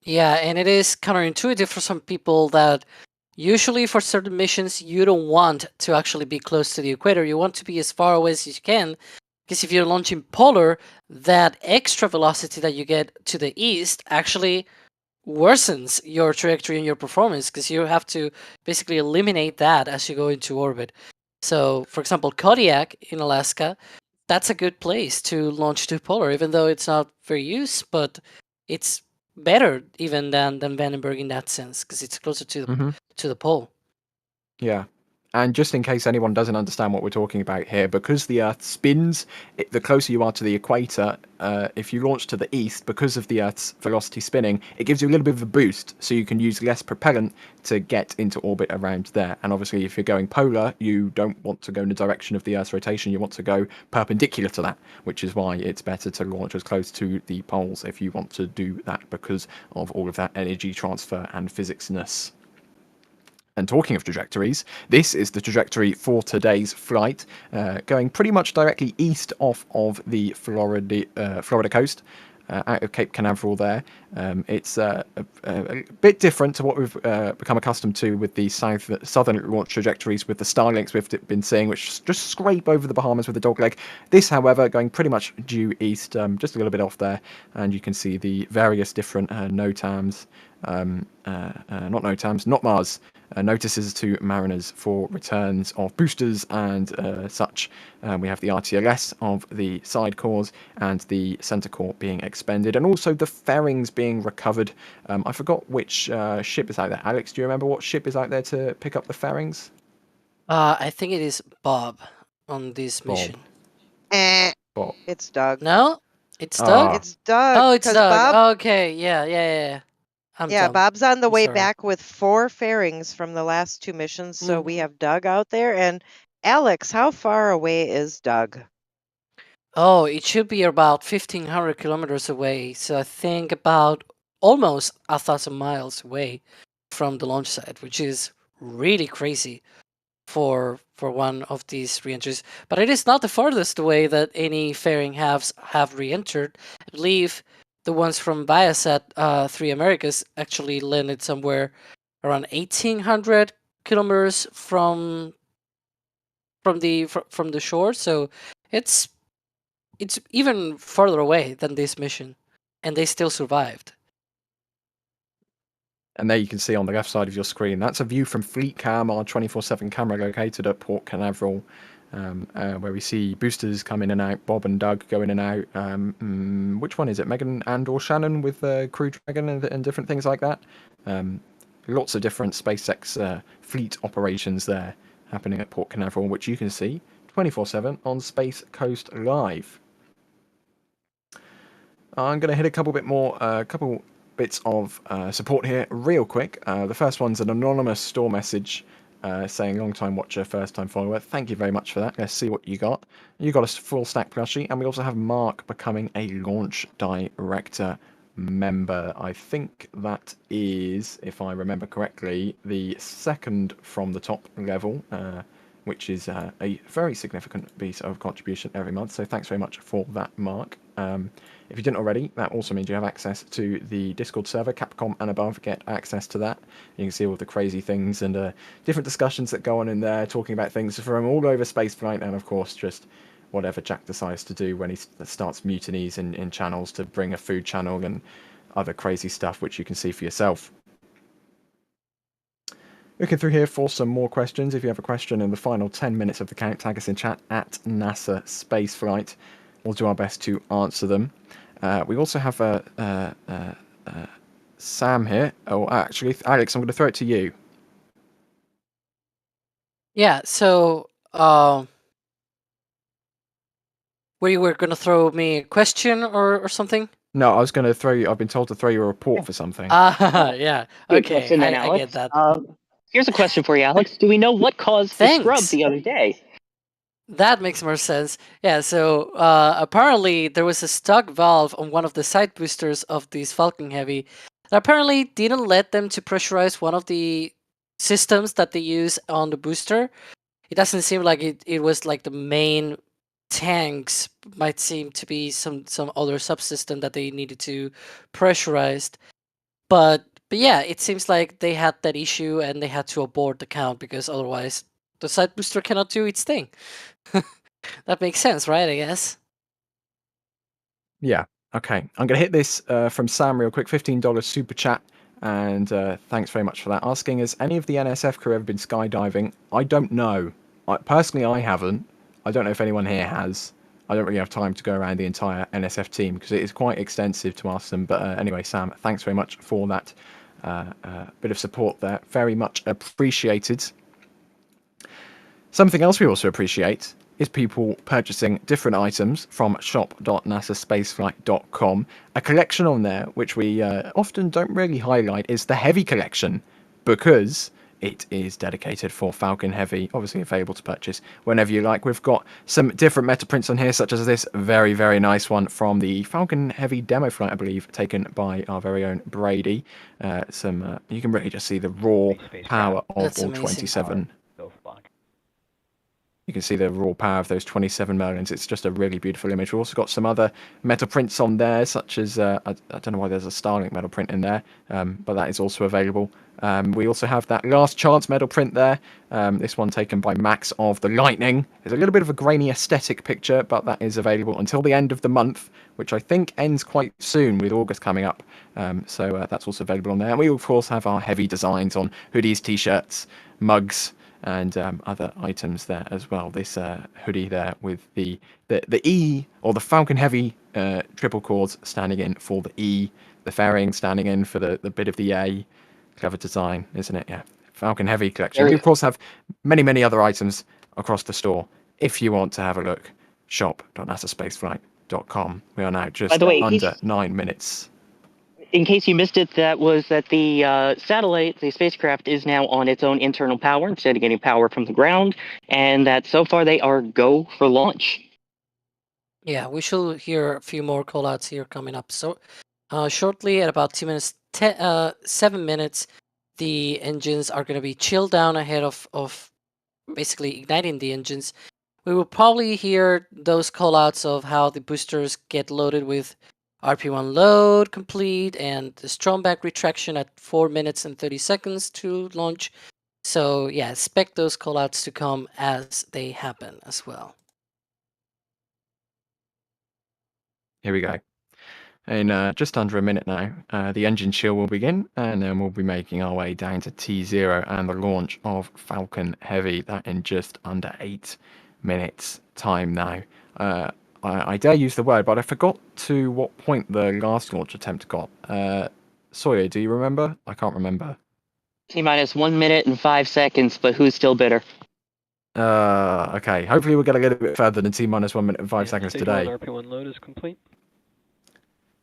Yeah, and it is counterintuitive for some people that usually for certain missions, you don't want to actually be close to the equator. You want to be as far away as you can, because if you're launching polar, that extra velocity that you get to the east actually worsens your trajectory and your performance, because you have to basically eliminate that as you go into orbit. So, for example, Kodiak in Alaska, that's a good place to launch to polar, even though it's not very used, but it's better even than Vandenberg in that sense, because it's closer to the pole. Yeah. And just in case anyone doesn't understand what we're talking about here, because the Earth spins, the closer you are to the equator, if you launch to the east, because of the Earth's velocity spinning, it gives you a little bit of a boost, so you can use less propellant to get into orbit around there. And obviously, if you're going polar, you don't want to go in the direction of the Earth's rotation, you want to go perpendicular to that, which is why it's better to launch as close to the poles if you want to do that, because of all of that energy transfer and physicsness. And talking of trajectories, this is the trajectory for today's flight, going pretty much directly east off of the Florida coast. out of Cape Canaveral there. It's a bit different to what we've become accustomed to with the southern launch trajectories with the Starlinks we've been seeing, which just scrape over the Bahamas with the dogleg. This, however, going pretty much due east, just a little bit off there, and you can see the various different NOTAMs, not Mars, notices to mariners for returns of boosters and such. We have the RTLS of the side cores and the center core being expended, and also the fairings being recovered. I forgot which ship is out there. Alex, do you remember what ship is out there to pick up the fairings? I think it is Bob on this mission. Bob. It's Doug. No, it's Doug. It's Doug. Oh, it's 'cause Doug. Bob, Okay, yeah. I'm yeah, dumb. Bob's on the I'm way sorry. back with 4 fairings from the last 2 missions. So we Mhm. have Doug out there. And Alex, how far away is Doug? Oh, it should be about 1,500 kilometers away. So I think about almost 1,000 miles away from the launch site, which is really crazy for one of these re-entries. But it is not the farthest away that any fairing have re-entered. I believe the ones from Viasat 3 Americas actually landed somewhere around 1,800 kilometers from the shore. So it's even further away than this mission, and they still survived. And there you can see on the left side of your screen, that's a view from Fleet Cam, our 24/7 camera located at Port Canaveral, where we see boosters come in and out, Bob and Doug go in and out. Which one is it? Megan and or Shannon with Crew Dragon and different things like that. Lots of different SpaceX fleet operations there happening at Port Canaveral, which you can see 24/7 on Space Coast Live. I'm going to hit a couple bits of support here real quick. The first one's an anonymous store message saying long time watcher, first time follower. Thank you very much for that. Let's see what you got. You got a full stack plushie, and we also have Mark becoming a launch director member. I think that is, if I remember correctly, the second from the top level, which is a very significant piece of contribution every month. So thanks very much for that, Mark. If you didn't already, that also means you have access to the Discord server, Capcom and above. Get access to that. You can see all the crazy things and different discussions that go on in there, talking about things from all over spaceflight, and of course just whatever Jack decides to do when he starts mutinies in channels to bring a food channel and other crazy stuff, which you can see for yourself. Looking through here for some more questions. If you have a question in the final 10 minutes of the count, tag us in chat at NASASpaceflight. We'll do our best to answer them. We also have Sam here. Oh, actually, Alex, I'm going to throw it to you. Yeah, so were you going to throw me a question or something? No, I was going to throw you. I've been told to throw you a report for something. Yeah. Good Okay, question then, I get Alex. that. Here's a question for you, Alex. Do we know what caused the scrub Thanks. the other day? That makes more sense. Yeah, so apparently there was a stuck valve on one of the side boosters of this Falcon Heavy that apparently didn't let them to pressurize one of the systems that they use on the booster. It doesn't seem like it was like the main tanks. Might seem to be some other subsystem that they needed to pressurize. But yeah, it seems like they had that issue and they had to abort the count because otherwise the side booster cannot do its thing. That makes sense, right? I guess. Yeah. Okay. I'm going to hit this from Sam real quick. $15 super chat. And thanks very much for that. Asking, has any of the NSF crew ever been skydiving? I don't know. Personally, I haven't. I don't know if anyone here has. I don't really have time to go around the entire NSF team because it is quite extensive to ask them. But anyway, Sam, thanks very much for that bit of support there. Very much appreciated. Something else we also appreciate is people purchasing different items from shop.nasaspaceflight.com. A collection on there, which we often don't really highlight, is the Heavy collection, because it is dedicated for Falcon Heavy, obviously available to purchase whenever you like. We've got some different meta prints on here, such as this very, very nice one from the Falcon Heavy demo flight, I believe, taken by our very own Brady. You can really just see the raw power of That's all amazing. 27. You can see the raw power of those 27 Merlins. It's just a really beautiful image. We've also got some other metal prints on there, such as, I don't know why there's a Starlink metal print in there, but that is also available. We also have that Last Chance metal print there. This one taken by Max of the Lightning. It's a little bit of a grainy aesthetic picture, but that is available until the end of the month, which I think ends quite soon with August coming up. So that's also available on there. And we, of course, have our heavy designs on hoodies, T-shirts, mugs, and other items there as well. This hoodie there with the E, or the Falcon Heavy triple chords standing in for the E, the fairing standing in for the bit of the A. Clever design, isn't it? Yeah. Falcon Heavy collection. We, of course, have many other items across the store. If you want to have a look, shop.nasaspaceflight.com. We are now just under 9 minutes. In case you missed it, that the satellite, the spacecraft, is now on its own internal power instead of getting power from the ground, and that so far they are go for launch. Yeah, we should hear a few more callouts here coming up. So shortly, at about 7 minutes, the engines are going to be chilled down ahead of basically igniting the engines. We will probably hear those callouts of how the boosters get loaded with RP1 load complete and the Stromback retraction at 4 minutes and 30 seconds to launch. So yeah, expect those callouts to come as they happen as well. Here we go. In just under a minute now, the engine chill will begin, and then we'll be making our way down to T0 and the launch of Falcon Heavy. That in just under 8 minutes time now. I dare use the word, but I forgot to what point the last launch attempt got. Sawyer, do you remember? I can't remember. T-minus 1 minute and 5 seconds, but who's still bitter? Okay. Hopefully we'll get a little bit further than T-minus 1 minute and 5 seconds stage today. one RP1 load is complete.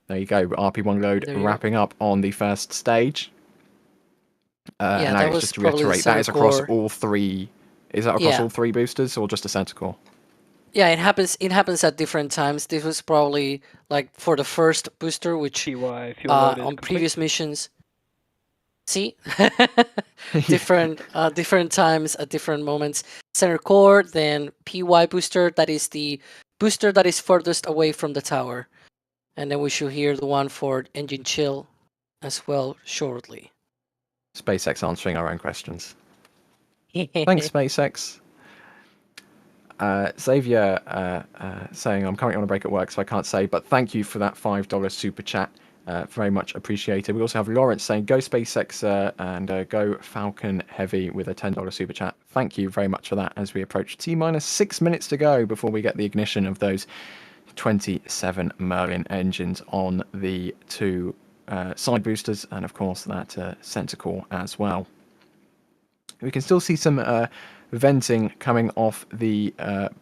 There you go. RP1 load wrapping up on the first stage. And Alex, just to reiterate, that is across all three. Is that across all three boosters or just a center core? Yeah, it happens. It happens at different times. This was probably like for the first booster, which on previous missions. See, different times at different moments. Center core, then PY booster. That is the booster that is furthest away from the tower, and then we should hear the one for engine chill as well shortly. SpaceX answering our own questions. Thanks, SpaceX. Xavier saying, I'm currently on a break at work, so I can't say, but thank you for that $5 super chat. Very much appreciated. We also have Lawrence saying, go SpaceX and go Falcon Heavy with a $10 super chat. Thank you very much for that as we approach T-minus 6 minutes to go before we get the ignition of those 27 Merlin engines on the two side boosters and, of course, that center core as well. We can still see some venting coming off the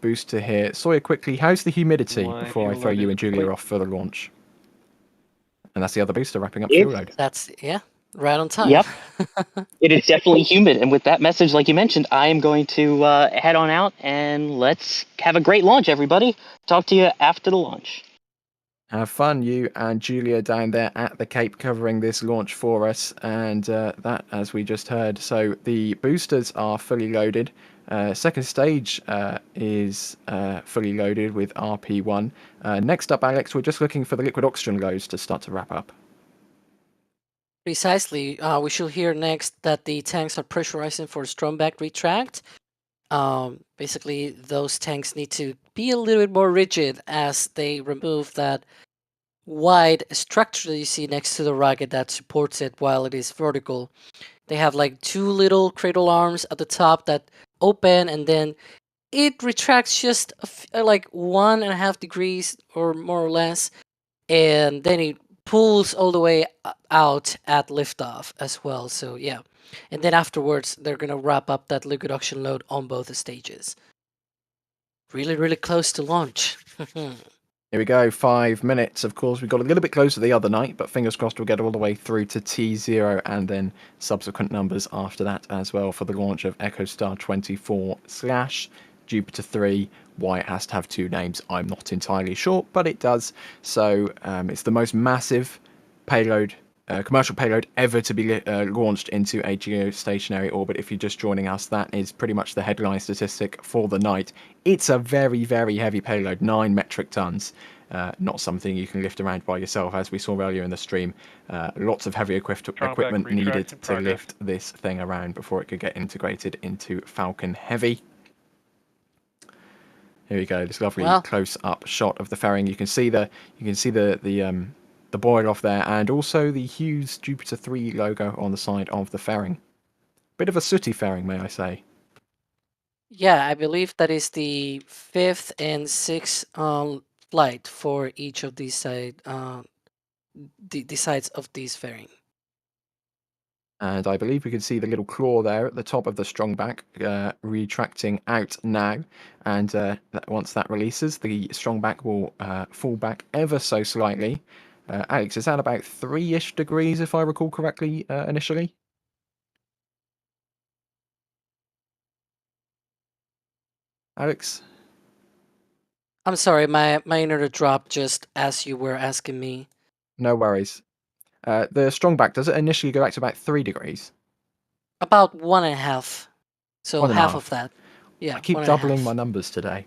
booster here. Sawyer, quickly, how's the humidity before I throw you and Julia off for the launch? And that's the other booster wrapping up fuel load. That's, right on time. Yep. It is definitely humid. And with that message, like you mentioned, I am going to head on out and let's have a great launch, everybody. Talk to you after the launch. Have fun, you and Julia down there at the Cape covering this launch for us. And that, as we just heard, so the boosters are fully loaded. Second stage is fully loaded with RP1. Next up, Alex, we're just looking for the liquid oxygen loads to start to wrap up. Precisely. We should hear next that the tanks are pressurizing for Stromback retract. Basically, those tanks need to be a little bit more rigid as they remove that wide structure that you see next to the rocket that supports it while it is vertical. They have like two little cradle arms at the top that open, and then it retracts just like 1.5 degrees or more or less, and then it pulls all the way out at liftoff as well. So yeah, and then afterwards they're gonna wrap up that liquid oxygen load on both stages. Really close to launch. Here we go, 5 minutes. Of course, we got a little bit closer the other night, but fingers crossed we'll get all the way through to T0 and then subsequent numbers after that as well for the launch of EchoStar-24 / Jupiter 3. Why it has to have two names, I'm not entirely sure, but it does. So it's the most massive payload commercial payload ever to be launched into a geostationary orbit. If you're just joining us, that is pretty much the headline statistic for the night. It's a very, very heavy payload, 9 metric tons. Not something you can lift around by yourself, as we saw earlier in the stream. Lots of heavy equipment needed to lift this thing around before it could get integrated into Falcon Heavy. Here we go. This lovely close-up shot of the fairing. You can see the boil off there, and also the Hughes Jupiter 3 logo on the side of the fairing. Bit of a sooty fairing, may I say. Yeah, I believe that is the 5th and 6th flight for each of these the sides of this fairing. And I believe we can see the little claw there at the top of the strong back retracting out now. And once that releases, the strong back will fall back ever so slightly. Alex, is that about 3-ish degrees, if I recall correctly, initially? Alex? I'm sorry, my internet dropped just as you were asking me. No worries. The strong back, does it initially go back to about 3 degrees? About 1.5. So 1.5. half of that. Yeah, I keep doubling my numbers today.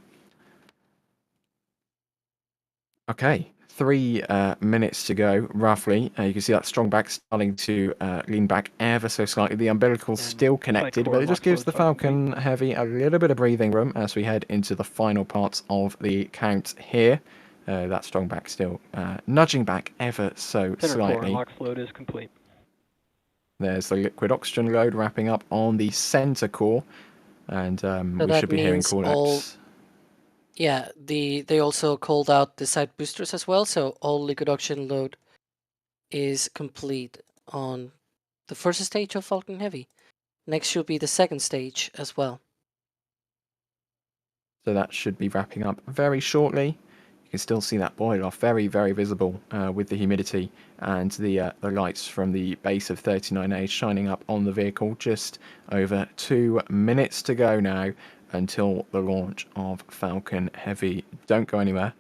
Okay, 3 minutes to go, roughly. You can see that strong back starting to lean back ever so slightly. The umbilical's still connected, but it just gives the Falcon Heavy a little bit of breathing room as we head into the final parts of the count here. That strong back still nudging back ever so slightly. Core LOX load is complete. There's the liquid oxygen load wrapping up on the center core, and we should be hearing callouts. Yeah, they also called out the side boosters as well, so all liquid oxygen load is complete on the first stage of Falcon Heavy. Next should be the second stage as well. So that should be wrapping up very shortly. You can still see that boil off, very, very visible with the humidity and the lights from the base of 39A shining up on the vehicle. Just over 2 minutes to go now until the launch of Falcon Heavy. Don't go anywhere.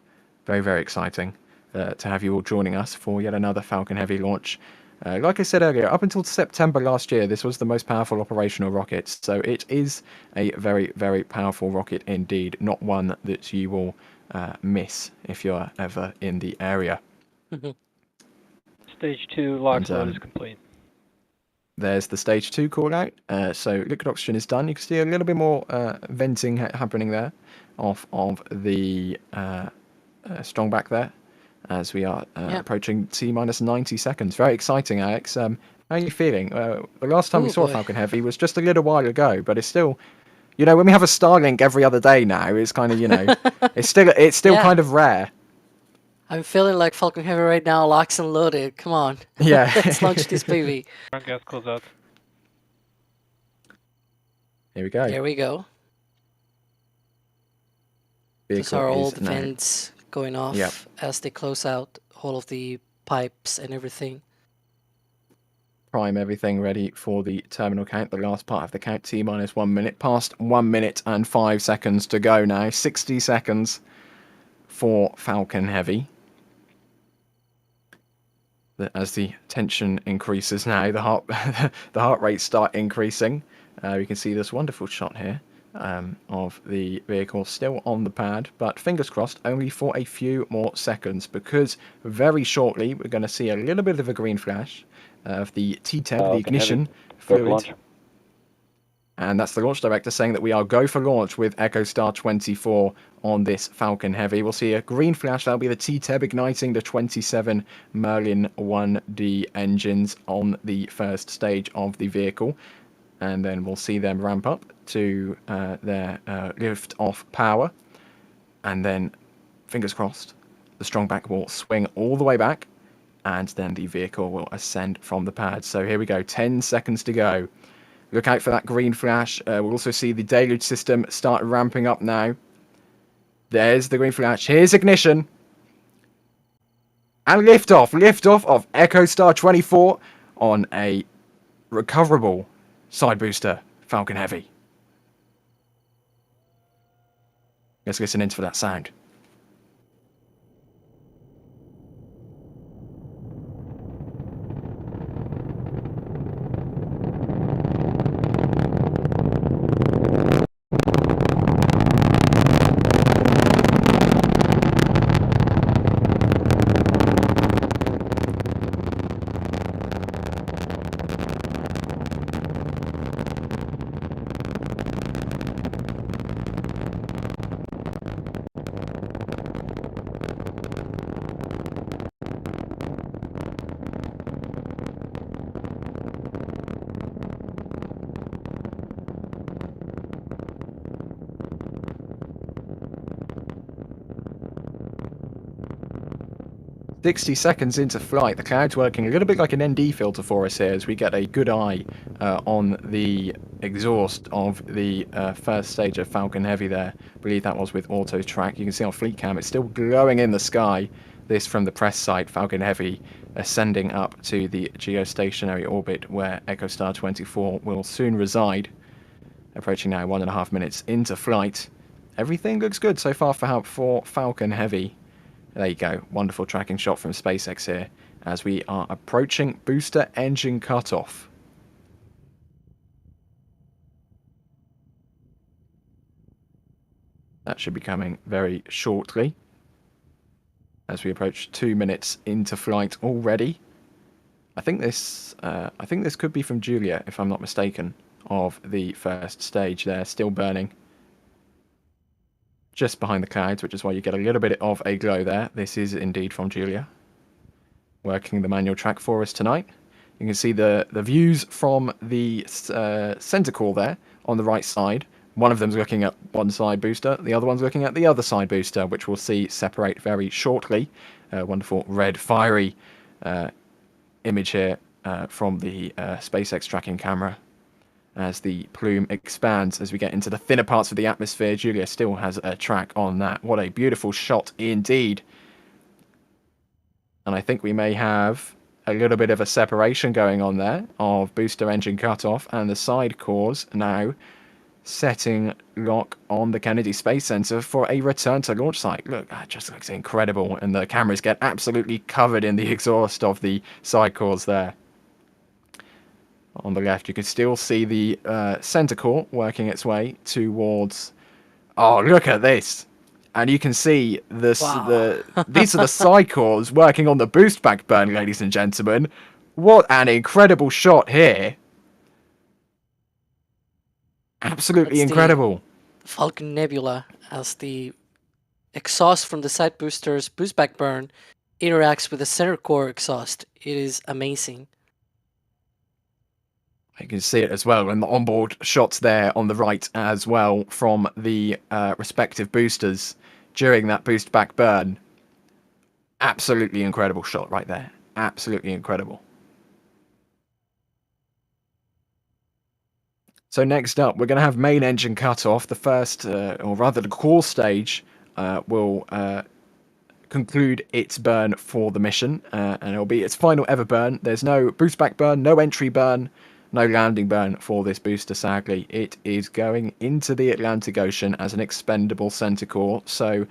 Very, very exciting to have you all joining us for yet another Falcon Heavy launch. Like I said earlier, up until September last year, this was the most powerful operational rocket. So it is a very, very powerful rocket indeed. Not one that you will miss if you're ever in the area. Stage 2 LOX load is complete. There's the stage 2 call out. So liquid oxygen is done. You can see a little bit more venting happening there off of the strong back there as we are approaching T-minus 90 seconds. Very exciting, Alex. How are you feeling? The last time we saw Falcon Heavy was just a little while ago, but it's still, you know, when we have a Starlink every other day now, it's kind of, you know, it's still kind of rare. I'm feeling like Falcon Heavy right now, locked and loaded. Come on. Yeah. Let's launch this baby. Gas closeout. Here we go. There we go. These are all the vents going off as they close out all of the pipes and everything. Prime everything ready for the terminal count. The last part of the count, T-minus 1 minute. Past 1 minute and 5 seconds to go now. 60 seconds for Falcon Heavy. As the tension increases now, the heart rates start increasing. We can see this wonderful shot here of the vehicle still on the pad, but fingers crossed only for a few more seconds, because very shortly we're going to see a little bit of a green flash of the TTEB, the ignition fluid. And that's the launch director saying that we are go for launch with EchoStar-24 on this Falcon Heavy. We'll see a green flash. That'll be the TTEB igniting the 27 Merlin 1D engines on the first stage of the vehicle. And then we'll see them ramp up to their lift-off power. And then, fingers crossed, the strong back will swing all the way back. And then the vehicle will ascend from the pad. So here we go, 10 seconds to go. Look out for that green flash. We'll also see the deluge system start ramping up now. There's the green flash. Here's ignition. And liftoff. Liftoff of EchoStar-24 on a recoverable side booster Falcon Heavy. Let's listen into that sound. 60 seconds into flight, the cloud's working a little bit like an ND filter for us here as we get a good eye on the exhaust of the first stage of Falcon Heavy there. I believe that was with auto track. You can see on fleet cam it's still glowing in the sky. This from the press site, Falcon Heavy ascending up to the geostationary orbit where EchoStar-24 will soon reside. Approaching now 1.5 minutes into flight. Everything looks good so far for Falcon Heavy. There you go, wonderful tracking shot from SpaceX here as we are approaching booster engine cutoff. That should be coming very shortly as we approach 2 minutes into flight already. I think this could be from Julia, if I'm not mistaken, of the first stage there, still burning. Just behind the clouds, which is why you get a little bit of a glow there. This is indeed from Julia, working the manual track for us tonight. You can see the views from the center core there on the right side. One of them's looking at one side booster, the other one's looking at the other side booster, which we'll see separate very shortly. Wonderful red fiery image here from the SpaceX tracking camera. As the plume expands as we get into the thinner parts of the atmosphere. Julia still has a track on that. What a beautiful shot indeed. And I think we may have a little bit of a separation going on there of booster engine cutoff and the side cores now setting lock on the Kennedy Space Center for a return to launch site. Look, that just looks incredible. And the cameras get absolutely covered in the exhaust of the side cores there. On the left, you can still see the center core working its way towards... Oh, look at this! And you can see this. Wow. These are the side cores working on the boost back burn, ladies and gentlemen. What an incredible shot here! Absolutely That's incredible. Falcon Nebula, as the exhaust from the side boosters boost back burn interacts with the center core exhaust. It is amazing. You can see it as well, and the onboard shots there on the right as well from the respective boosters during that boost back burn. Absolutely incredible shot right there. Absolutely incredible. So next up, we're going to have main engine cutoff. The first, or rather the core stage, will conclude its burn for the mission, and it'll be its final ever burn. There's no boost back burn, no entry burn, no landing burn for this booster, sadly. It is going into the Atlantic Ocean as an expendable center core. So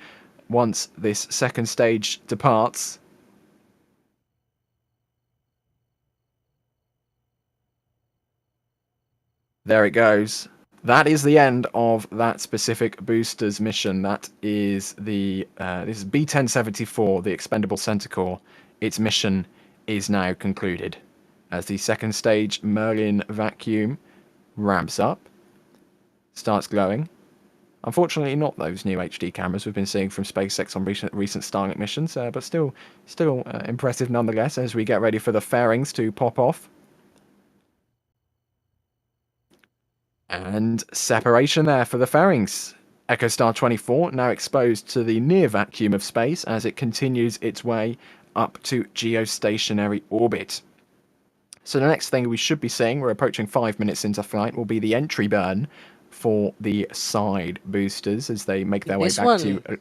once this second stage departs, there it goes. That is the end of that specific booster's mission. That is the this is B1074, the expendable center core. Its mission is now concluded. As the second stage Merlin vacuum ramps up, starts glowing. Unfortunately, not those new HD cameras we've been seeing from SpaceX on recent Starlink missions, but still impressive nonetheless as we get ready for the fairings to pop off. And separation there for the fairings. EchoStar-24 now exposed to the near vacuum of space as it continues its way up to geostationary orbit. So the next thing we should be seeing, we're approaching 5 minutes into flight, will be the entry burn for the side boosters as they make their way back to...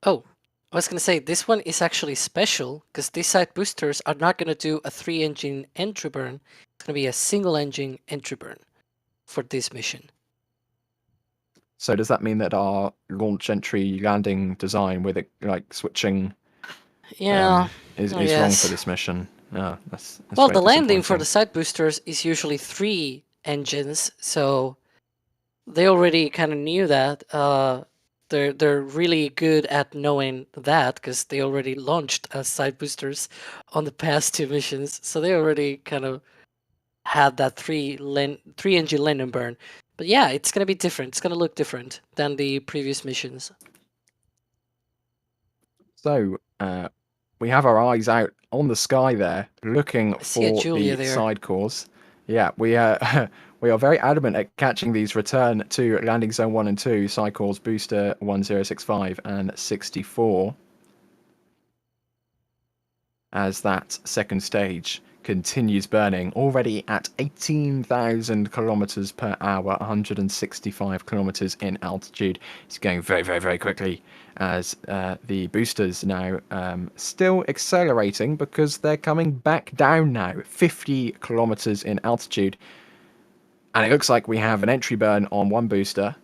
Oh, I was going to say, this one is actually special because these side boosters are not going to do a 3-engine entry burn. It's going to be a single-engine entry burn for this mission. So does that mean that our launch entry landing design with it like switching is wrong for this mission? No, that's well, very the landing for disappointing. the side boosters is usually 3 engines, so they already kind of knew that. They're really good at knowing that because they already launched as side boosters on the past 2 missions, so they already kind of had that 3-engine landing burn. But yeah, it's gonna be different. It's gonna look different than the previous missions. So we have our eyes out on the sky there, looking for the side cores. Yeah, we are very adamant at catching these return to landing zone 1 and 2 side cores booster 1065 and 64. as that second stage continues burning, already at 18,000 kilometers per hour, 165 kilometers in altitude. It's going very, very, very quickly as the boosters now still accelerating because they're coming back down now, 50 kilometers in altitude. And it looks like we have an entry burn on one booster.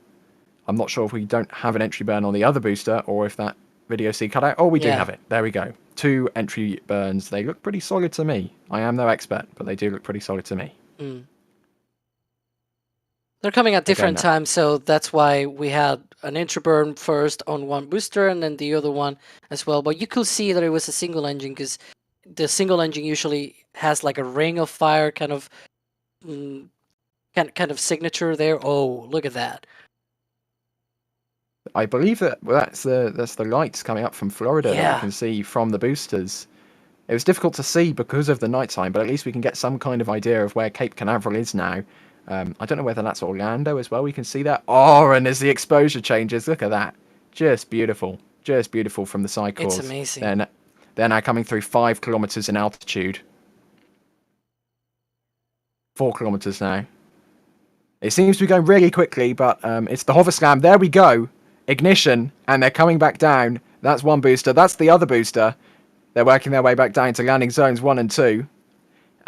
I'm not sure if we don't have an entry burn on the other booster or if that video C cut out. Oh, we do have it. There we go. 2 entry burns. They look pretty solid to me. I am no expert, but they do look pretty solid to me. They're coming at different times, so that's why we had an entry burn first on one booster and then the other one as well. But you could see that it was a single engine because the single engine usually has like a ring of fire kind of signature there. Oh, look at that. I believe that's the lights coming up from Florida that you can see from the boosters. It was difficult to see because of the nighttime, but at least we can get some kind of idea of where Cape Canaveral is now. I don't know whether that's Orlando as well. We can see that. Oh, and as the exposure changes, look at that. Just beautiful from the side cores. It's amazing. They're now coming through 5 kilometers in altitude. 4 kilometers now. It seems to be going really quickly, but it's the hover slam. There we go. Ignition, and they're coming back down. That's one booster. That's the other booster. They're working their way back down to landing zones 1 and 2.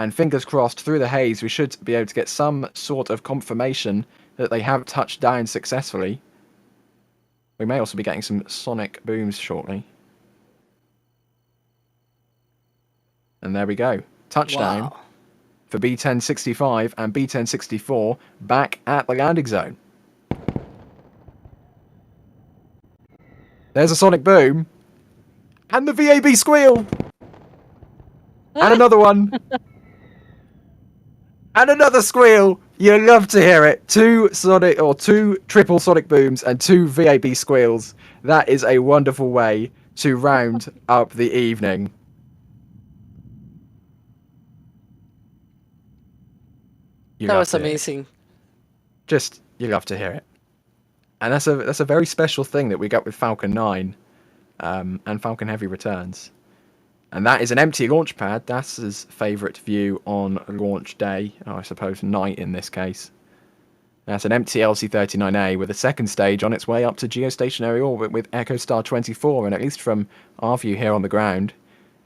And fingers crossed, through the haze, we should be able to get some sort of confirmation that they have touched down successfully. We may also be getting some sonic booms shortly. And there we go. Touchdown for B1065 and B1064 back at the landing zone. There's a sonic boom. And the VAB squeal. And another one. And another squeal. You love to hear it. 2 triple sonic booms and 2 VAB squeals. That is a wonderful way to round up the evening. That was amazing. You love to hear it. And that's a very special thing that we got with Falcon 9 and Falcon Heavy returns. And that is an empty launch pad. That's his favourite view on launch day, or I suppose night in this case. That's an empty LC-39A with a second stage on its way up to geostationary orbit with EchoStar-24. And at least from our view here on the ground,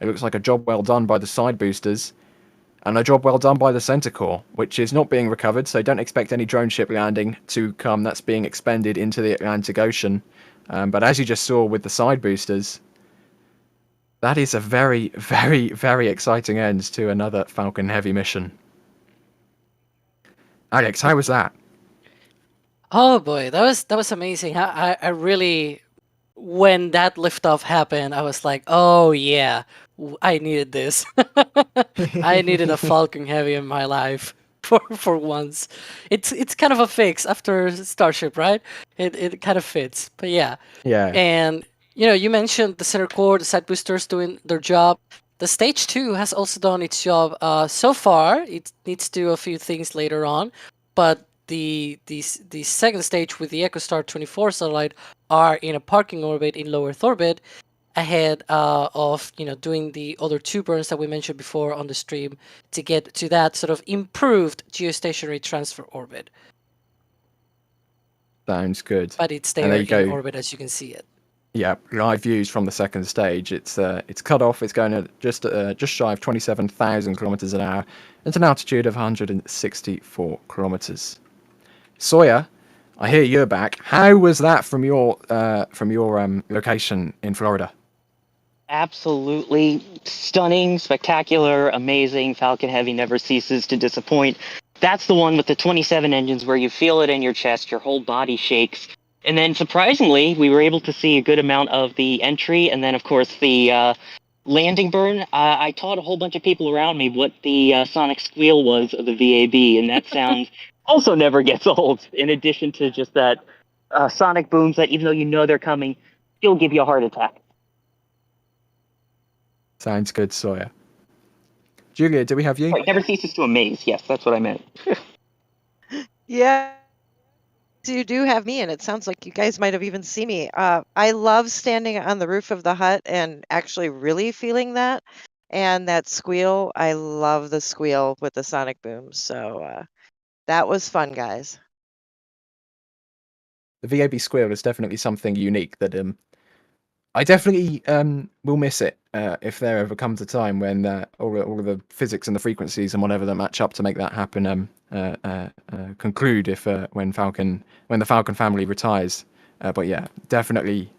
it looks like a job well done by the side boosters. And a job well done by the center core, which is not being recovered, so don't expect any drone ship landing to come. That's being expended into the Atlantic Ocean. But as you just saw with the side boosters, that is a very, very, very exciting end to another Falcon Heavy mission. Alex, how was that? Oh boy, that was amazing. I really, when that liftoff happened, I was like, oh yeah, I needed this. I needed a Falcon Heavy in my life for once. It's kind of a fix after Starship, right? It kind of fits, but yeah. Yeah. And you mentioned the center core, the side boosters doing their job. The stage 2 has also done its job so far. It needs to do a few things later on, but the second stage with the EchoStar-24 satellite are in a parking orbit in low Earth orbit, ahead of doing the other 2 burns that we mentioned before on the stream to get to that sort of improved geostationary transfer orbit. Sounds good. But it's there in orbit as you can see it. Yeah, live views from the second stage. It's cut off. It's going at just shy of 27,000 kilometers an hour at an altitude of 164 kilometers. Sawyer, I hear you're back. How was that from your location in Florida? Absolutely stunning, spectacular, amazing. Falcon Heavy never ceases to disappoint. That's the one with the 27 engines where you feel it in your chest, your whole body shakes. And then surprisingly, we were able to see a good amount of the entry and then, of course, the landing burn. I taught a whole bunch of people around me what the sonic squeal was of the VAB, and that sound also never gets old, in addition to just that sonic booms that, even though you know they're coming, still give you a heart attack. Sounds good, Sawyer. Julia, do we have you? It never ceases to amaze. Yes, that's what I meant. Yeah, you do have me, and it sounds like you guys might have even seen me. I love standing on the roof of the hut and actually really feeling that. And that squeal, I love the squeal with the sonic boom. So that was fun, guys. The VAB squeal is definitely something unique that I definitely will miss it if there ever comes a time when all of the physics and the frequencies and whatever that match up to make that happen conclude when the Falcon family retires. But yeah, definitely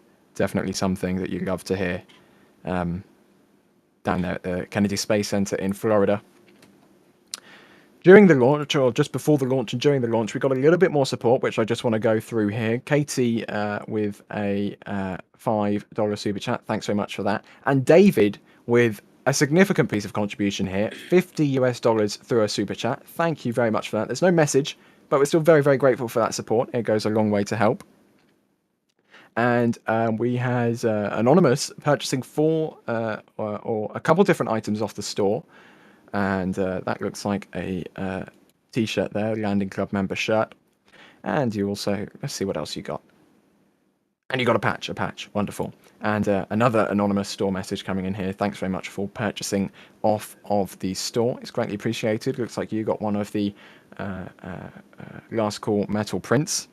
something that you love to hear down there at the Kennedy Space Center in Florida. During the launch, or just before the launch and during the launch, we got a little bit more support, which I just want to go through here. Katie with a $5 super chat. Thanks very much for that. And David with a significant piece of contribution here, $50 through a super chat. Thank you very much for that. There's no message, but we're still very, very grateful for that support. It goes a long way to help. And we had Anonymous purchasing 4 or a couple different items off the store. And that looks like a t-shirt there, Landing Club member shirt. And you also, let's see what else you got. And you got a patch, wonderful. And another anonymous store message coming in here. Thanks very much for purchasing off of the store. It's greatly appreciated. Looks like you got one of the Last Call metal prints.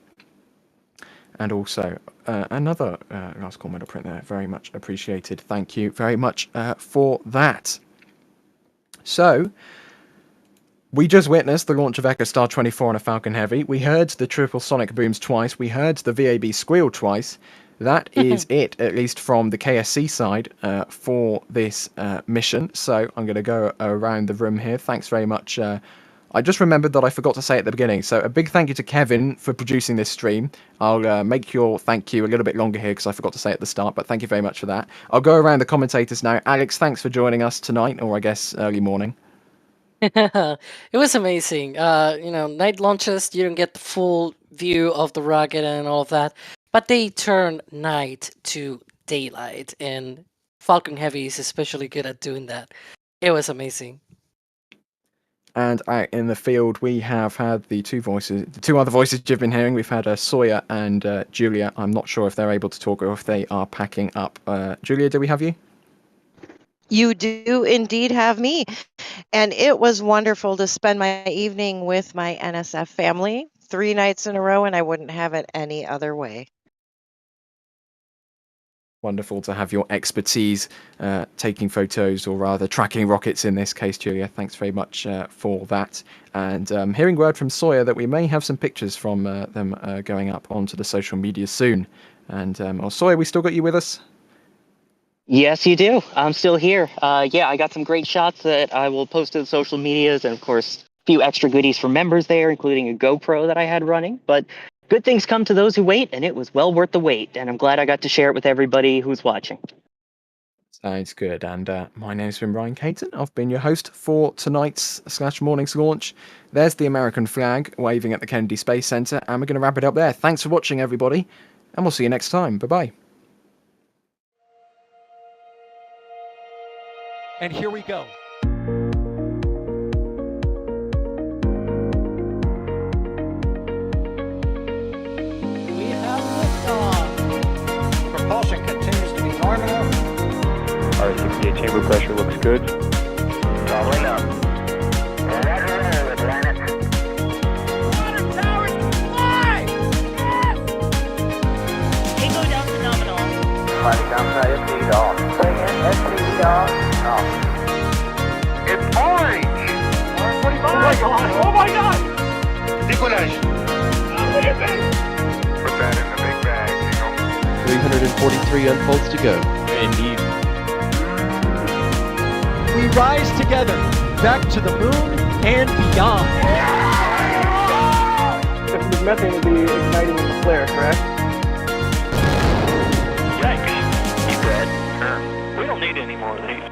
And also another Last Call metal print there. Very much appreciated. Thank you very much for that. So, we just witnessed the launch of EchoStar-24 on a Falcon Heavy. We heard the triple sonic booms twice. We heard the VAB squeal twice. That is it, at least from the KSC side, for this mission. So, I'm going to go around the room here. Thanks very much. I just remembered that I forgot to say at the beginning. So, a big thank you to Kevin for producing this stream. I'll make your thank you a little bit longer here because I forgot to say at the start, but thank you very much for that. I'll go around the commentators now. Alex, thanks for joining us tonight, or I guess early morning. It was amazing. Night launches, you don't get the full view of the rocket and all of that, but they turn night to daylight, and Falcon Heavy is especially good at doing that. It was amazing. And out in the field, we have had the two other voices you've been hearing. We've had Sawyer and Julia. I'm not sure if they're able to talk or if they are packing up. Julia, do we have you? You do indeed have me. And it was wonderful to spend my evening with my NSF family 3 nights in a row, and I wouldn't have it any other way. Wonderful to have your expertise taking photos, or rather tracking rockets in this case, Julia. Thanks very much for that. And hearing word from Sawyer that we may have some pictures from them going up onto the social media soon. And Sawyer, we still got you with us? Yes, you do. I'm still here. Yeah, I got some great shots that I will post to the social medias, and of course, a few extra goodies for members there, including a GoPro that I had running. But good things come to those who wait, and it was well worth the wait. And I'm glad I got to share it with everybody who's watching. Sounds good. And my name's been Ryan Caton. I've been your host for tonight's / morning's launch. There's the American flag waving at the Kennedy Space Center, and we're going to wrap it up there. Thanks for watching, everybody, and we'll see you next time. Bye-bye. And here we go. We have liftoff. Propulsion continues to be nominal. R68 chamber pressure looks good. Rolling up. Roger, roll, Atlantis. Water towers fly! Yes! Echo down to nominal. Fighting downside FD off. Bring in FD off. It's orange! 145! Oh my god! Oh my god! Decollage! What do you think? Put that in the big bag, 343 unfolds to go. Indeed. We rise together, back to the moon and beyond. The methane will be igniting in the flare, correct? Yikes. You dead? Sure. We don't need any more of these.